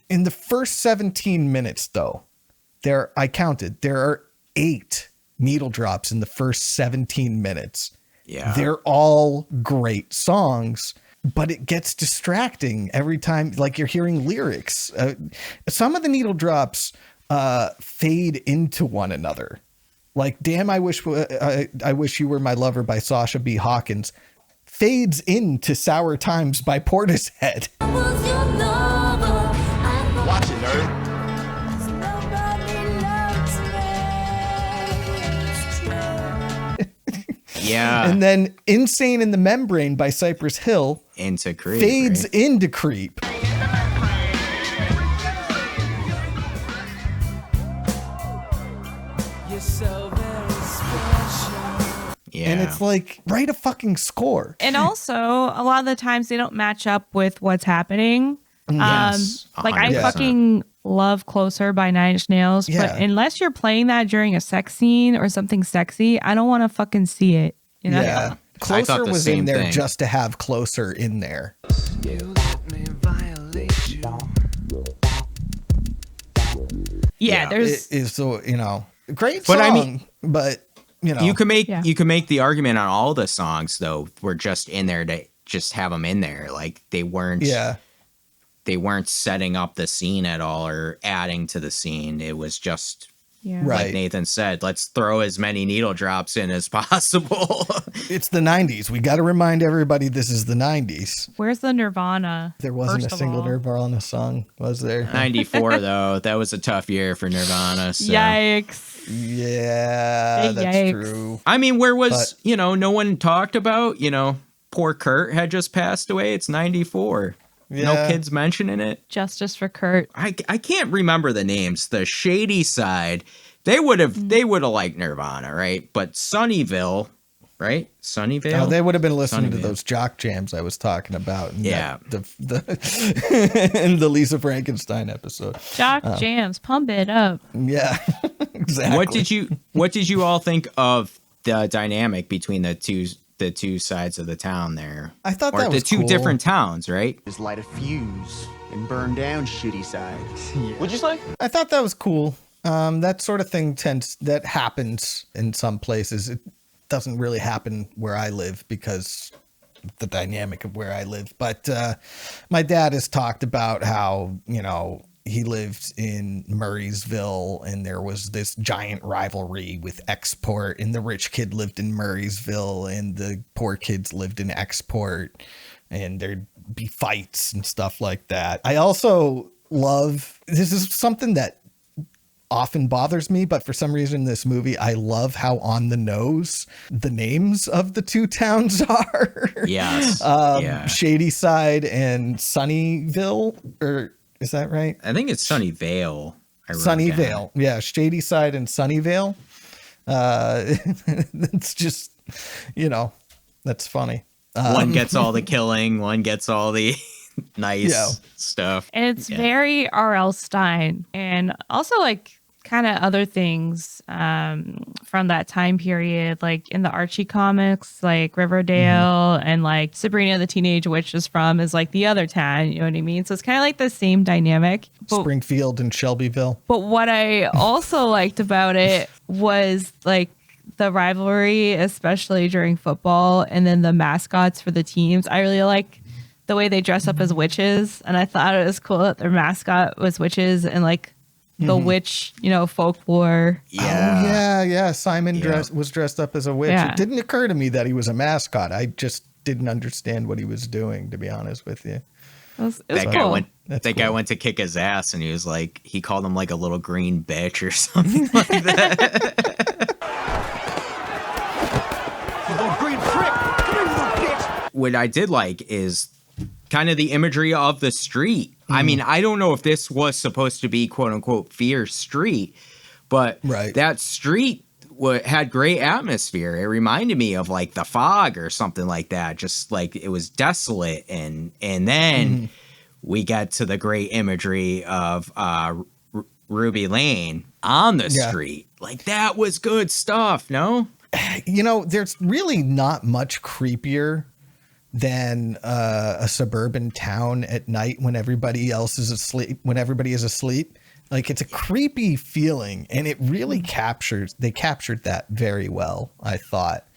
D: In the first 17 minutes, though, I counted, there are 8 needle drops in the first 17 minutes.
B: Yeah.
D: They're all great songs, but it gets distracting every time, like you're hearing lyrics. Some of the needle drops fade into one another. Like, Damn, I Wish You Were My Lover by Sasha B. Hawkins fades into Sour Times by Portishead.
F: Watch it, nerd.
B: Yeah.
D: And then Insane in the Membrane by Cypress Hill
B: into Creep,
D: fades
B: right?
D: into Creep.
B: Yeah.
D: And it's like, write a fucking score.
C: And also, a lot of the times they don't match up with what's happening.
B: Yes,
C: Like, I
B: 100%.
C: fucking love Closer by Nine Inch Nails,
D: Yeah.
C: but unless you're playing that during a sex scene or something sexy, I don't want to fucking see it. You know?
D: Yeah.
B: I thought
D: Closer
B: the
D: was
B: same
D: in there
B: thing.
D: just to have Closer in there.
C: Yeah, there's
D: It is so, you know, great
B: But
D: song,
B: I mean-
D: but you know,
B: You can make
C: Yeah.
B: you can make the argument on all the songs though. Were just in there to just have them in there. Like they weren't setting up the scene at all or adding to the scene. It was just
C: yeah.
D: Right.
B: like Nathan said, let's throw as many needle drops in as possible.
D: It's the 90s. We got to remind everybody this is the 90s.
C: Where's the Nirvana?
D: There wasn't
C: first
D: a
C: of
D: single
C: all?
D: Nirvana song, was there?
B: 94 though, that was a tough year for Nirvana. So.
C: Yikes.
D: Yeah,
C: Big
D: that's
C: yikes.
D: true.
B: I mean, where was
D: But-
B: no one talked about, poor Kurt had just passed away. It's 94. No
D: Yeah.
B: kids mentioning it.
C: Justice for Kurt.
B: I can't remember the names. The Shady Side, they would have liked Nirvana, right? But Sunnyvale, right? Sunnyvale.
D: Oh, they would have been listening to
B: Sunnyvale.
D: those jock jams I was talking about. In
B: Yeah.
D: in the Lisa Frankenstein episode.
C: Jock jams, pump it up.
D: Yeah, exactly.
B: What did you all think of the dynamic between the two sides of the town there?
D: I thought
B: or
D: that was
B: the two
D: cool.
B: different towns, right?
K: Just light a fuse and burn down shitty side.
A: What'd you say?
D: I thought that was cool. That sort of thing that happens in some places. It doesn't really happen where I live because of the dynamic of where I live. But my dad has talked about how, he lived in Murraysville and there was this giant rivalry with Export, and the rich kid lived in Murraysville and the poor kids lived in Export, and there'd be fights and stuff like that. I also love, this is something that often bothers me, but for some reason in this movie, I love how on the nose the names of the two towns are.
B: Yes. Yeah.
D: Shady Side and Sunnyville, or is that right?
B: I think it's Sunnyvale.
D: Sunnyvale. Yeah, Shady Side and Sunnyvale. It's just, that's funny.
B: One gets all the killing, one gets all the nice stuff.
C: And it's very R.L. Stine. And also, kind of other things from that time period, like in the Archie comics, like Riverdale and Sabrina the Teenage Witch is the other town, you know what I mean? So it's kind of like the same dynamic. But,
D: Springfield and Shelbyville.
C: but what I also liked about it was the rivalry, especially during football, and then the mascots for the teams. I really like the way they dress up as witches, and I thought it was cool that their mascot was witches and the witch, folklore.
B: Yeah.
D: Oh, yeah. Simon was dressed up as a witch.
C: Yeah.
D: It didn't occur to me that he was a mascot. I just didn't understand what he was doing, to be honest with you.
C: It was
B: That
C: cool.
B: guy went to kick his ass, and he was he called him a little green bitch or something like that.
F: You little green prick! Come here, you little bitch!
B: What I did like is kind of the imagery of the street. I mean, I don't know if this was supposed to be quote unquote Fier Street, but that street had great atmosphere. It reminded me of the Fog or something like that. Just it was desolate, and then we get to the great imagery of Ruby Lane on the street. That was good stuff. No,
D: there's really not much creepier than a suburban town at night when everybody else is asleep. Like, it's a creepy feeling, and it really they captured that very well, I thought.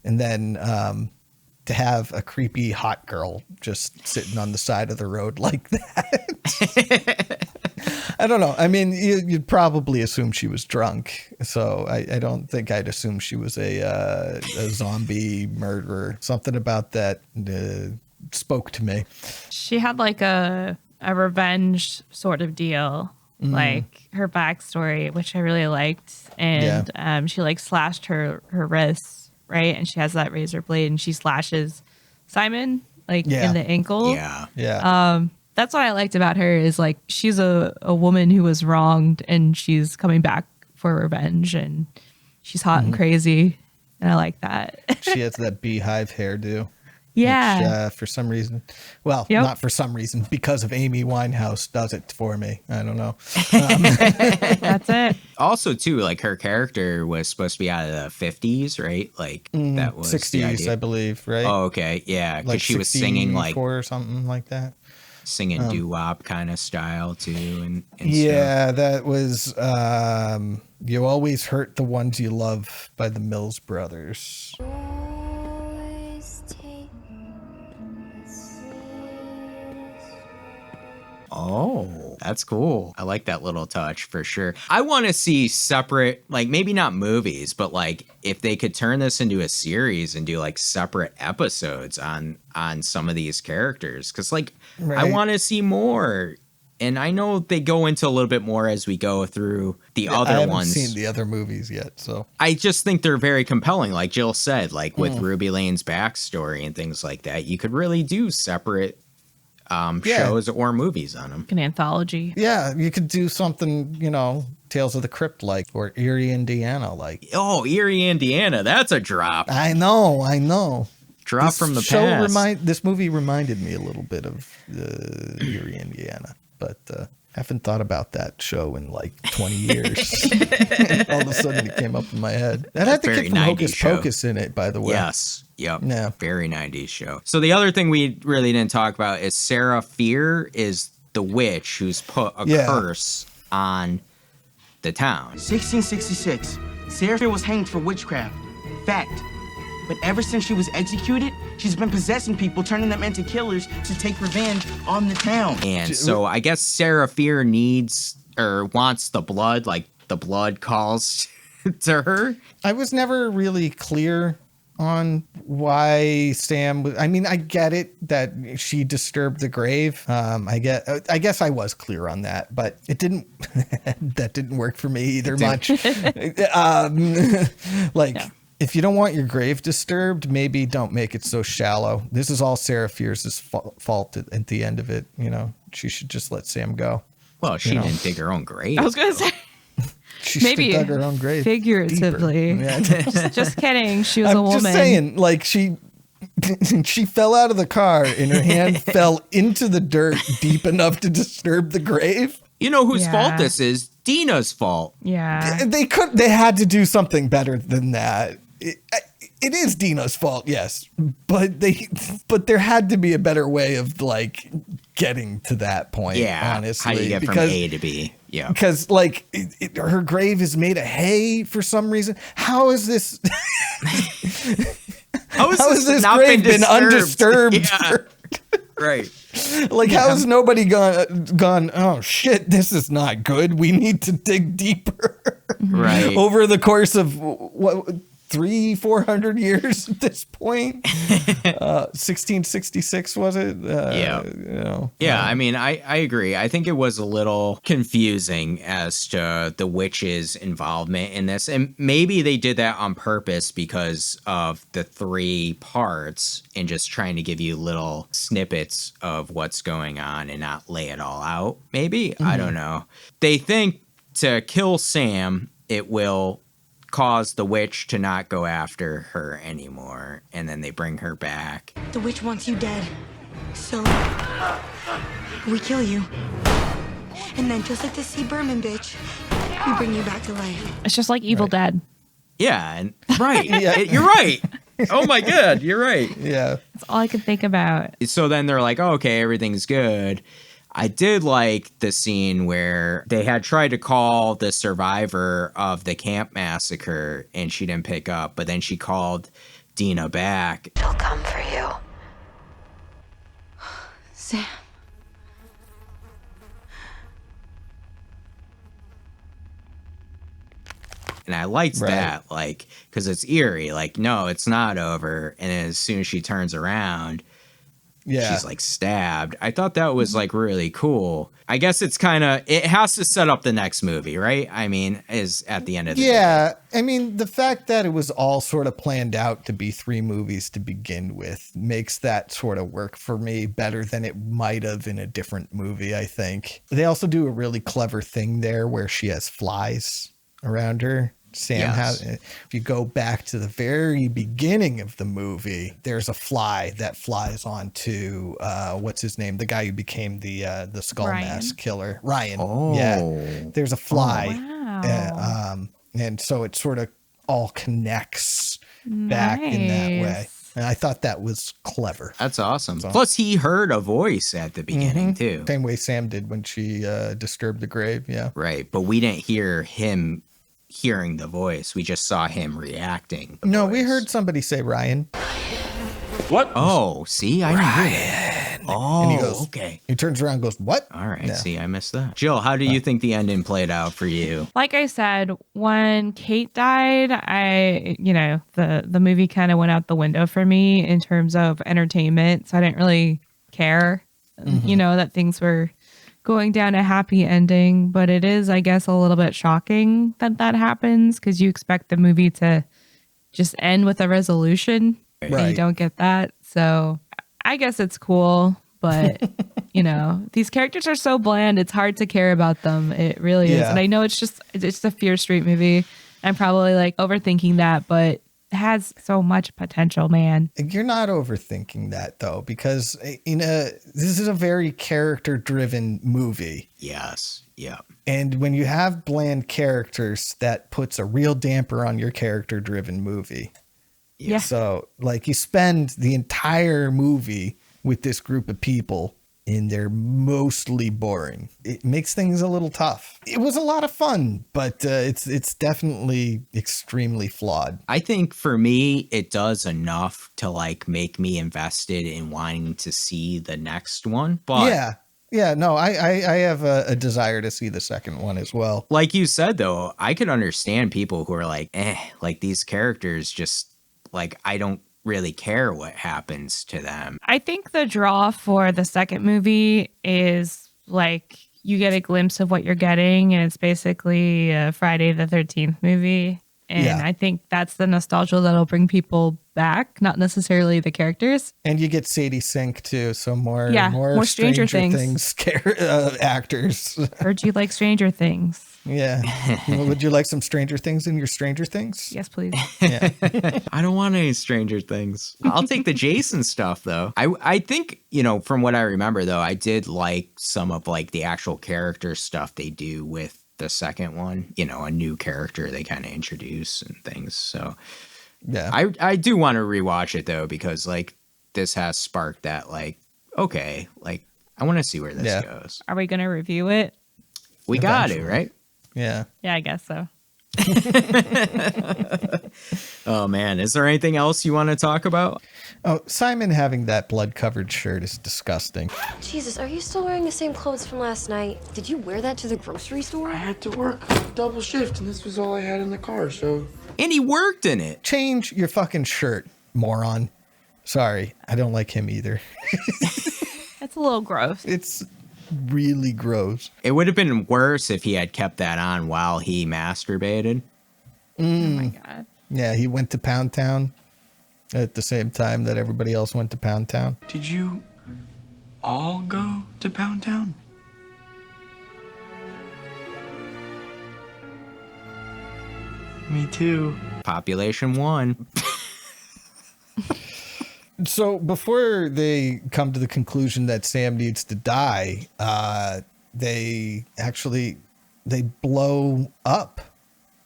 D: And then to have a creepy hot girl just sitting on the side of the road like that. I don't know. I mean, you'd probably assume she was drunk. So I don't think I'd assume she was a zombie murderer. Something about that spoke to me.
C: She had like a revenge sort of deal. Like her backstory, which I really liked. And she like slashed her wrists, right? And she has that razor blade and she slashes Simon like in the ankle.
B: Yeah.
C: That's what I liked about her is like she's a woman who was wronged and she's coming back for revenge and she's hot and crazy. And I like that.
D: She has that beehive hairdo.
C: Yeah.
D: Which, for some reason, not for some reason, because of Amy Winehouse does it for me. I don't know.
C: That's it.
B: Also, too, like her character was supposed to be out of the 50s, right? Like that was
D: 60s, I believe, right?
B: Oh, okay. Yeah. Because
D: like
B: she was singing like
D: or something like that.
B: Singing doo-wop kind of style too. And
D: yeah,
B: stuff.
D: that was You Always Hurt the Ones You Love by the Mills Brothers.
B: Oh, that's cool. I like that little touch for sure. I want to see separate, like maybe not movies, but like if they could turn this into a series and do like separate episodes on some of these characters. Cause like I want to see more. And I know they go into a little bit more as we go through the other ones.
D: I haven't seen the other movies yet, so.
B: I just think they're very compelling. Like Jill said, like with Ruby Lane's backstory and things like that, you could really do separate shows or movies on them.
C: An anthology.
D: Yeah, you could do something, Tales of the Crypt like, or Erie, Indiana like.
B: Oh, Erie, Indiana. That's a drop.
D: I know.
B: Drop
D: this
B: from the past.
D: This movie reminded me a little bit of Erie, Indiana, but haven't thought about that show in like 20 years. All of a sudden it came up in my head. That had the kid from Hocus Pocus in it, by the way.
B: Yes. Yep.
D: Yeah.
B: Very 90s show. So the other thing we really didn't talk about is Sarah Fier is the witch who's put a curse on the town.
L: 1666. Sarah Fier was hanged for witchcraft. Fact. But ever since she was executed, she's been possessing people, turning them into killers to take revenge on the town.
B: And so I guess Sarah Fier needs or wants the blood, like the blood calls to her. I
D: was never really clear on why Sam I mean, I get it that she disturbed the grave. I guess I was clear on that, but it didn't that didn't work for me either much. If you don't want your grave disturbed, maybe don't make it so shallow. This is all Sarah Fierce's fault at the end of it. She should just let Sam go.
B: Well, she didn't dig her own grave.
C: I was going to say.
D: She
C: maybe
D: dug her own grave
C: figuratively.
D: Yeah.
C: just kidding. She was a woman.
D: I'm just saying, like she fell out of the car and her hand fell into the dirt deep enough to disturb the grave.
B: You know whose fault this is? Dina's fault.
C: Yeah.
D: They had to do something better than that. It is Dina's fault, yes, but there had to be a better way of like getting to that point.
B: Yeah,
D: honestly,
B: how you get from A to B. Yeah,
D: because like her grave is made of hay for some reason. How is this? How has this grave been undisturbed?
B: Yeah. Right.
D: Like, how has nobody gone, oh shit, this is not good. We need to dig deeper.
B: Right.
D: Over the course of what 300-400 years at this point. 1666 was it?
B: I mean, I agree. I think it was a little confusing as to the witch's involvement in this, and maybe they did that on purpose because of the 3 parts and just trying to give you little snippets of what's going on and not lay it all out. Maybe I don't know. They think to kill Sam, it will cause the witch to not go after her anymore, and then they bring her back.
H: The witch wants you dead, so we kill you, and then just like the C. Berman bitch, we bring you back to life.
C: It's just like Evil Dead.
B: Yeah, and right. You're right. Oh my God, you're right.
D: Yeah.
C: That's all I could think about.
B: So then they're like, oh, okay, everything's good. I did like the scene where they had tried to call the survivor of the camp massacre and she didn't pick up, but then she called Dina back.
H: She'll come for you.
G: Sam.
B: And I liked that, like, because it's eerie. Like, no, it's not over. And then as soon as she turns around, she's like stabbed. I thought that was like really cool. I guess it's kind of, it has to set up the next movie, right? I mean, is at the end of the day.
D: I mean, the fact that it was all sort of planned out to be 3 movies to begin with makes that sort of work for me better than it might have in a different movie, I think. They also do a really clever thing there where she has flies around her. Sam has, if you go back to the very beginning of the movie, there's a fly that flies onto what's his name, the guy who became the skull mask killer, Ryan. There's a fly. And so it sort of all connects back in that way. And I thought that was clever.
B: That's awesome. So. Plus, he heard a voice at the beginning, too.
D: Same way Sam did when she disturbed the grave. Yeah.
B: Right. But we didn't hear him hearing the voice. We just saw him reacting.
D: No, we heard somebody say Ryan.
B: What? Oh, see? I didn't hear that. Oh,
D: and he goes,
B: okay.
D: He turns around and goes, what?
B: All right. Yeah. See, I missed that. Jill, how do you think the ending played out for you?
C: Like I said, when Kate died, the movie kind of went out the window for me in terms of entertainment. So I didn't really care, that things were going down a happy ending. But it is, I guess, a little bit shocking that happens because you expect the movie to just end with a resolution. Right. And you don't get that. So I guess it's cool, but these characters are so bland. It's hard to care about them. It really is. And I know it's a Fear Street movie. I'm probably like overthinking that, but it has so much potential, man.
D: You're not overthinking that though, because this is a very character driven movie.
B: Yes. Yeah.
D: And when you have bland characters, that puts a real damper on your character driven movie.
C: Yeah.
D: So like you spend the entire movie with this group of people and they're mostly boring. It makes things a little tough. It was a lot of fun, but it's definitely extremely flawed.
B: I think for me, it does enough to like make me invested in wanting to see the next one. But
D: no, I have a desire to see the second one as well.
B: Like you said, though, I could understand people who are like, like these characters just like, I don't really care what happens to them.
C: I think the draw for the second movie is like you get a glimpse of what you're getting, and it's basically a Friday the 13th movie. And I think that's the nostalgia that'll bring people back, not necessarily the characters.
D: And you get Sadie Sink too, so more
C: Stranger Things
D: actors.
C: Heard you like Stranger Things.
D: Yeah. Would you like some Stranger Things in your Stranger Things?
C: Yes, please.
D: Yeah.
B: I don't want any Stranger Things. I'll take the Jason stuff though. I think, from what I remember though, I did like some of like the actual character stuff they do with the second one, a new character they kind of introduce and things. So
D: yeah,
B: I do want to rewatch it though, because like this has sparked that like, okay, like I want to see where this goes.
C: Are we going to review it?
B: We got it, right?
D: Yeah.
C: Yeah, I guess so.
B: Oh man, is there anything else you want to talk about?
D: Oh, Simon having that blood-covered shirt is disgusting.
M: Jesus, are you still wearing the same clothes from last night? Did you wear that to the grocery store?
K: I had to work double shift, and this was all I had in the car, so...
B: And he worked in it.
D: Change your fucking shirt, moron. Sorry, I don't like him either.
C: That's a little gross.
D: It's really gross.
B: It would have been worse if he had kept that on while he masturbated.
C: Oh my God.
D: Yeah, he went to Pound Town at the same time that everybody else went to Pound Town.
K: Did you all go to Pound Town? Me too.
B: Population 1.
D: So before they come to the conclusion that Sam needs to die, they blow up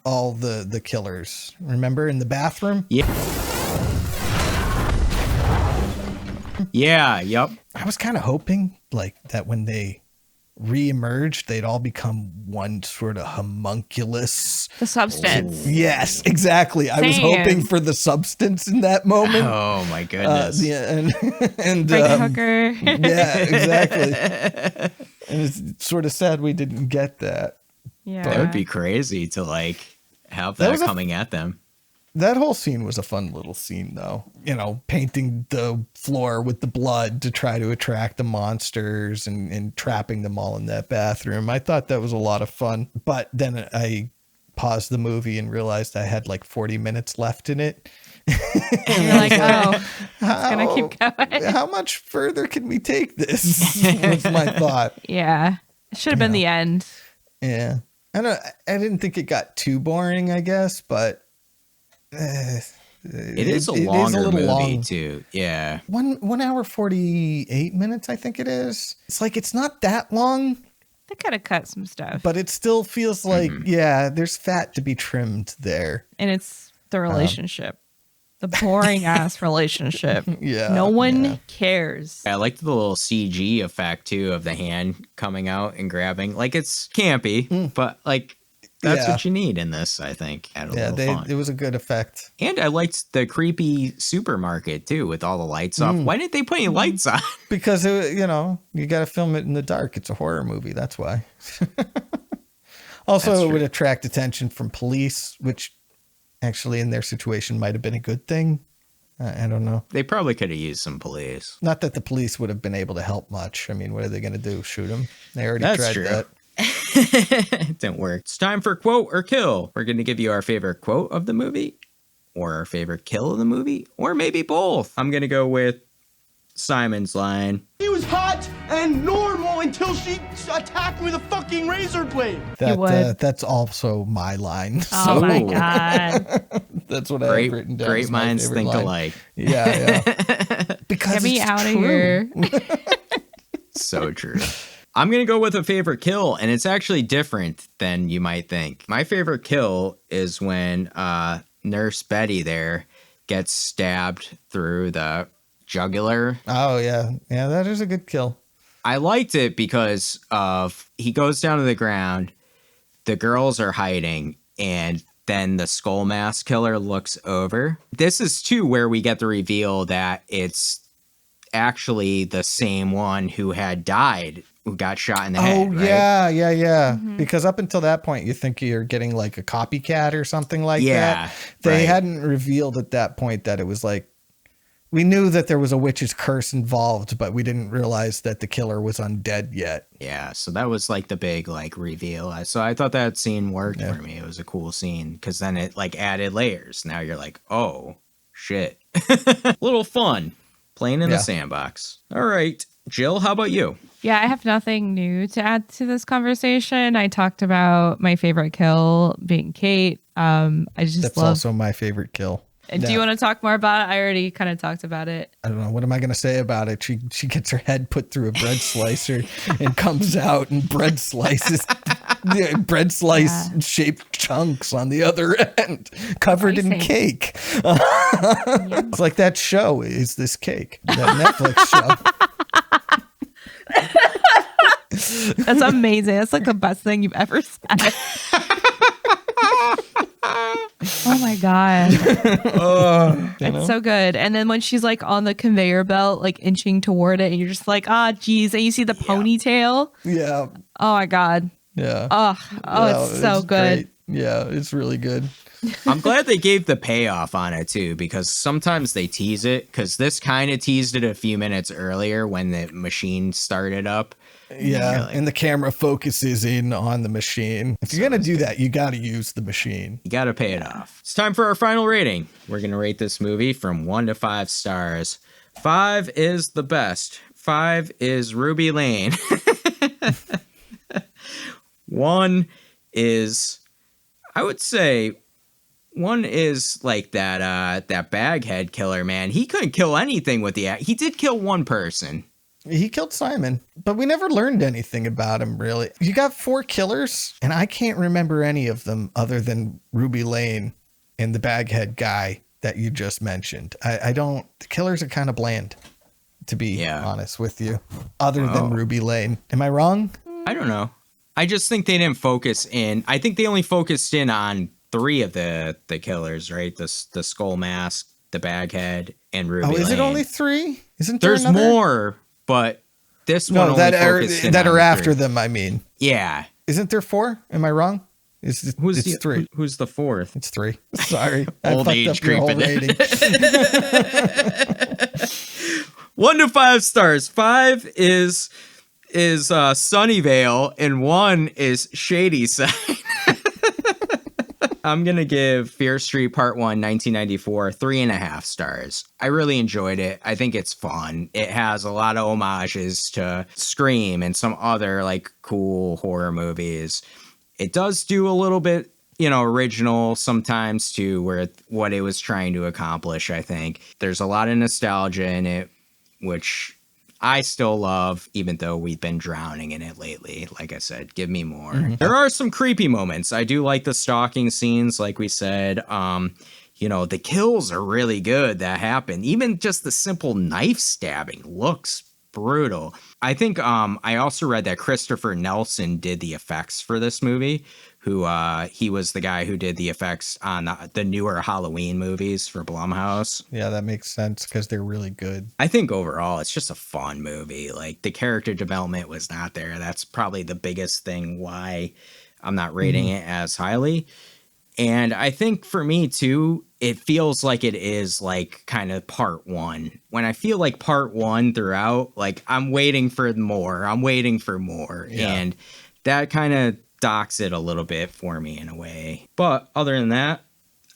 D: all the killers. Remember in the bathroom?
B: Yeah. Yeah, yep.
D: I was kind of hoping like that when they re-emerged, they'd all become one sort of homunculus.
C: The substance.
D: Yes, exactly. I was hoping for the substance in that moment.
B: Oh my goodness.
D: And
C: Frank Hooker.
D: Yeah, exactly. And it's sort of sad we didn't get that.
C: Yeah.
B: That would be crazy to like have that coming at them.
D: That whole scene was a fun little scene, though. You know, painting the floor with the blood to try to attract the monsters and trapping them all in that bathroom. I thought that was a lot of fun. But then I paused the movie and realized I had like 40 minutes left in it.
C: And you're like, it's going to keep going.
D: How much further can we take this? Was my thought.
C: Yeah. It should have been the end.
D: Yeah. I didn't think it got too boring, I guess, but
B: it is a longer movie
D: long.
B: Too. Yeah.
D: 1 hour 48 minutes, I think it is. It's like it's not that long.
C: They could have cut some stuff.
D: But it still feels like, there's fat to be trimmed there.
C: And it's the relationship. The boring ass relationship.
D: Yeah.
C: No one cares.
B: I liked the little CG effect too of the hand coming out and grabbing. Like it's campy, but like that's what you need in this, I think.
D: It was a good effect.
B: And I liked the creepy supermarket too with all the lights off. Why didn't they put any lights on?
D: Because, you got to film it in the dark. It's a horror movie. That's why. Also, it would attract attention from police, which actually in their situation might have been a good thing. I don't know.
B: They probably could have used some police.
D: Not that the police would have been able to help much. I mean, what are they going to do? Shoot them? They already tried that.
B: It didn't work. It's time for quote or kill. We're going to give you our favorite quote of the movie or our favorite kill of the movie or maybe both. I'm going to go with Simon's line.
L: He was hot and normal until she attacked me with a fucking razor blade.
D: That's also my line.
C: Oh my God.
D: That's what I have written down.
B: Great minds think alike.
D: Yeah. Because
C: get me out of here.
B: So true. I'm going to go with a favorite kill, and it's actually different than you might think. My favorite kill is when Nurse Betty there gets stabbed through the jugular.
D: Oh, yeah. Yeah, that is a good kill.
B: I liked it because he goes down to the ground, the girls are hiding, and then the skull mask killer looks over. This is, too, where we get the reveal that it's actually the same one who had died, who got shot in the head.
D: Oh, yeah. Mm-hmm. Because up until that point, you think you're getting like a copycat or something like that. They hadn't revealed at that point that it was like, we knew that there was a witch's curse involved, but we didn't realize that the killer was undead yet.
B: Yeah, so that was like the big like reveal. So I thought that scene worked for me. It was a cool scene because then it like added layers. Now you're like, oh, shit. Little fun playing in the sandbox. All right. Jill, how about you?
C: Yeah, I have nothing new to add to this conversation. I talked about my favorite kill being Kate. That's
D: also my favorite kill.
C: Do you want to talk more about it? I already kind of talked about it.
D: I don't know. What am I going to say about it? She gets her head put through a bread slicer and comes out and bread slices, shaped chunks on the other end, covered in cake. It's like that show is this cake, that Netflix show.
C: That's amazing. That's like the best thing you've ever said. Oh my God. It's so good. And then when she's like on the conveyor belt, like inching toward it, and you're just like, geez. And you see the ponytail.
D: Yeah.
C: Oh my God.
D: Yeah.
C: It's so good.
D: Great. Yeah, it's really good.
B: I'm glad they gave the payoff on it too, because sometimes they tease it, because this kind of teased it a few minutes earlier when the machine started up.
D: Yeah, and the camera focuses in on the machine. If you're going to do that, you got to use the machine.
B: You got to pay it off. It's time for our final rating. We're going to rate this movie from 1 to 5 stars. 5 is the best. 5 is Ruby Lane. 1 is, I would say, 1 is like that baghead killer, man. He couldn't kill anything with the... He did kill one person.
D: He killed Simon, but we never learned anything about him, really. You got 4 killers, and I can't remember any of them other than Ruby Lane and the baghead guy that you just mentioned. I don't... The killers are kind of bland. to be honest with you, other than Ruby Lane. Am I wrong?
B: I don't know. I just think they didn't focus in. I think they only focused in on 3 of the killers, right? The Skull Mask, the Baghead, and Ruby Lane.
D: Is it only 3? Isn't
B: There's more, but this one only focused in
D: that
B: on
D: are after
B: 3.
D: them, I mean.
B: Yeah.
D: Isn't there 4? Am I wrong? It's 3.
B: Who's the 4th?
D: It's 3. Sorry.
B: Old
D: I
B: age
D: fucked up your whole
B: creeping in.
D: rating.
B: 1 to 5 stars. 5 is Sunnyvale, and 1 is Shady Side. I'm going to give Fear Street Part 1, 1994, 3.5 stars. I really enjoyed it. I think it's fun. It has a lot of homages to Scream and some other like cool horror movies. It does do a little bit, original sometimes to what it was trying to accomplish, I think. There's a lot of nostalgia in it, which I still love, even though we've been drowning in it lately. Like I said, give me more. Mm-hmm. There are some creepy moments. I do like the stalking scenes, like we said. The kills are really good that happen. Even just the simple knife stabbing looks brutal. I think I also read that Christopher Nelson did the effects for this movie, he was the guy who did the effects on the newer Halloween movies for Blumhouse.
D: Yeah, that makes sense because they're really good.
B: I think overall it's just a fun movie. Like the character development was not there. That's probably the biggest thing why I'm not rating it as highly. And I think for me too, it feels like it is like kind of part 1. When I feel like part 1 throughout, like I'm waiting for more. Yeah. And that kind of docks it a little bit for me in a way. But other than that,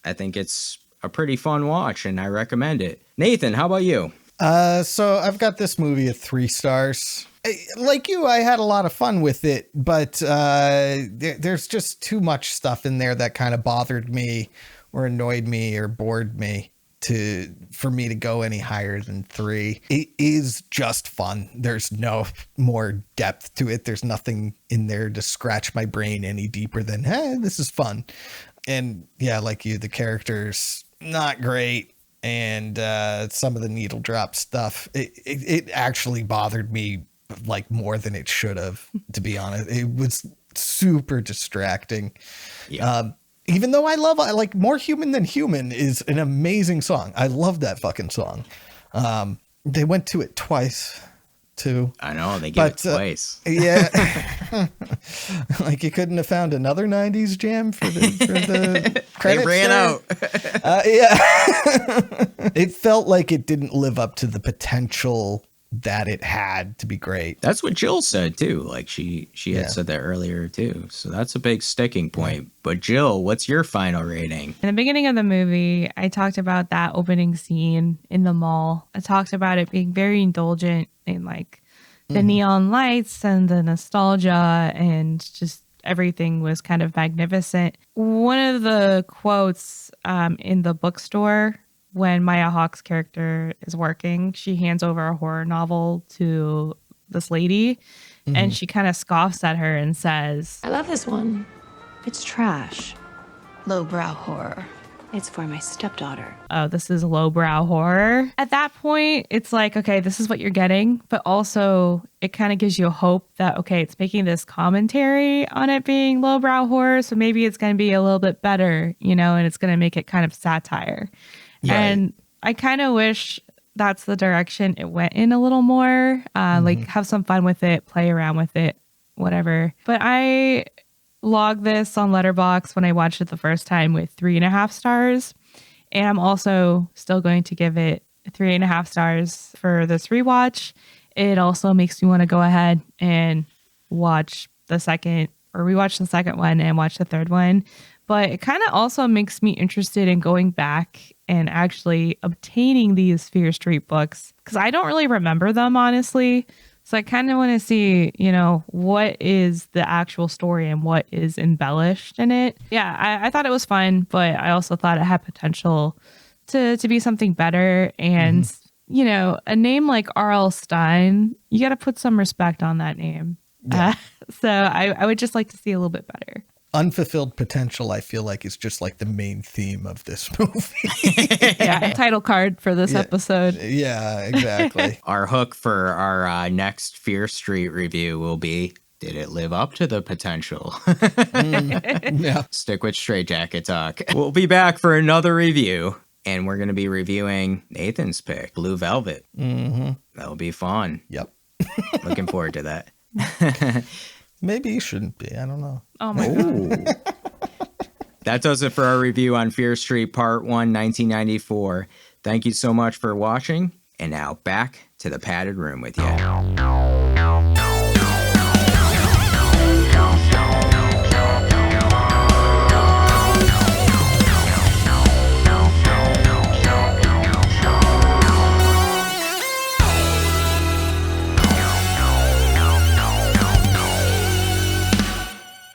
B: I think it's a pretty fun watch and I recommend it. Nathan, how about you?
D: So I've got this movie at 3 stars. Like you, I had a lot of fun with it, but there's just too much stuff in there that kind of bothered me or annoyed me or bored me for me to go any higher than 3. It is just fun. There's no more depth to it. There's nothing in there to scratch my brain any deeper than, hey, this is fun. And yeah, like you, the characters, not great. And some of the needle drop stuff, it actually bothered me like more than it should have, to be honest. It was super distracting. Yeah. Even though I like More Human Than Human is an amazing song. I love that fucking song. They went to it twice too.
B: I know, they gave it twice.
D: Yeah. Like you couldn't have found another 90s jam for the credits.
B: They ran out.
D: Yeah. It felt like it didn't live up to the potential that it had to be great.
B: That's what Jill said too. Like she had said that earlier too. So that's a big sticking point. But Jill, what's your final rating?
C: In the beginning of the movie, I talked about that opening scene in the mall. I talked about it being very indulgent in like the neon lights and the nostalgia and just everything was kind of magnificent. One of the quotes in the bookstore when Maya Hawke's character is working, she hands over a horror novel to this lady and she kind of scoffs at her and says,
G: I love this one. It's trash. Lowbrow horror. It's for my stepdaughter.
C: Oh, this is lowbrow horror. At that point, it's like, okay, this is what you're getting. But also, it kind of gives you hope that, okay, it's making this commentary on it being lowbrow horror. So maybe it's going to be a little bit better, and it's going to make it kind of satire. Right. And I kind of wish that's the direction it went in a little more. Like have some fun with it, play around with it, whatever. But I logged this on Letterboxd when I watched it the first time with 3.5 stars. And I'm also still going to give it 3.5 stars for this rewatch. It also makes me want to go ahead and rewatch the second one and watch the third one. But it kind of also makes me interested in going back and actually obtaining these Fear Street books because I don't really remember them, honestly. So I kind of want to see, what is the actual story and what is embellished in it. Yeah, I thought it was fun, but I also thought it had potential to be something better. And, a name like R.L. Stine, you got to put some respect on that name. Yeah. So I would just like to see a little bit better.
D: unfulfilled potential, I feel like, is just like the main theme of this movie.
C: Yeah, title card for this episode.
D: Yeah, exactly.
B: Our hook for our next Fear Street review will be, did it live up to the potential?
D: Yeah.
B: Stick with Straight Jacket Talk. We'll be back for another review, and we're going to be reviewing Nathan's pick, Blue Velvet.
D: Mm-hmm.
B: That'll be fun.
D: Yep.
B: Looking forward to that.
D: Maybe you shouldn't be. I don't know.
C: Oh my God.
B: That does it for our review on Fear Street Part 1, 1994. Thank you so much for watching. And now back to the padded room with you.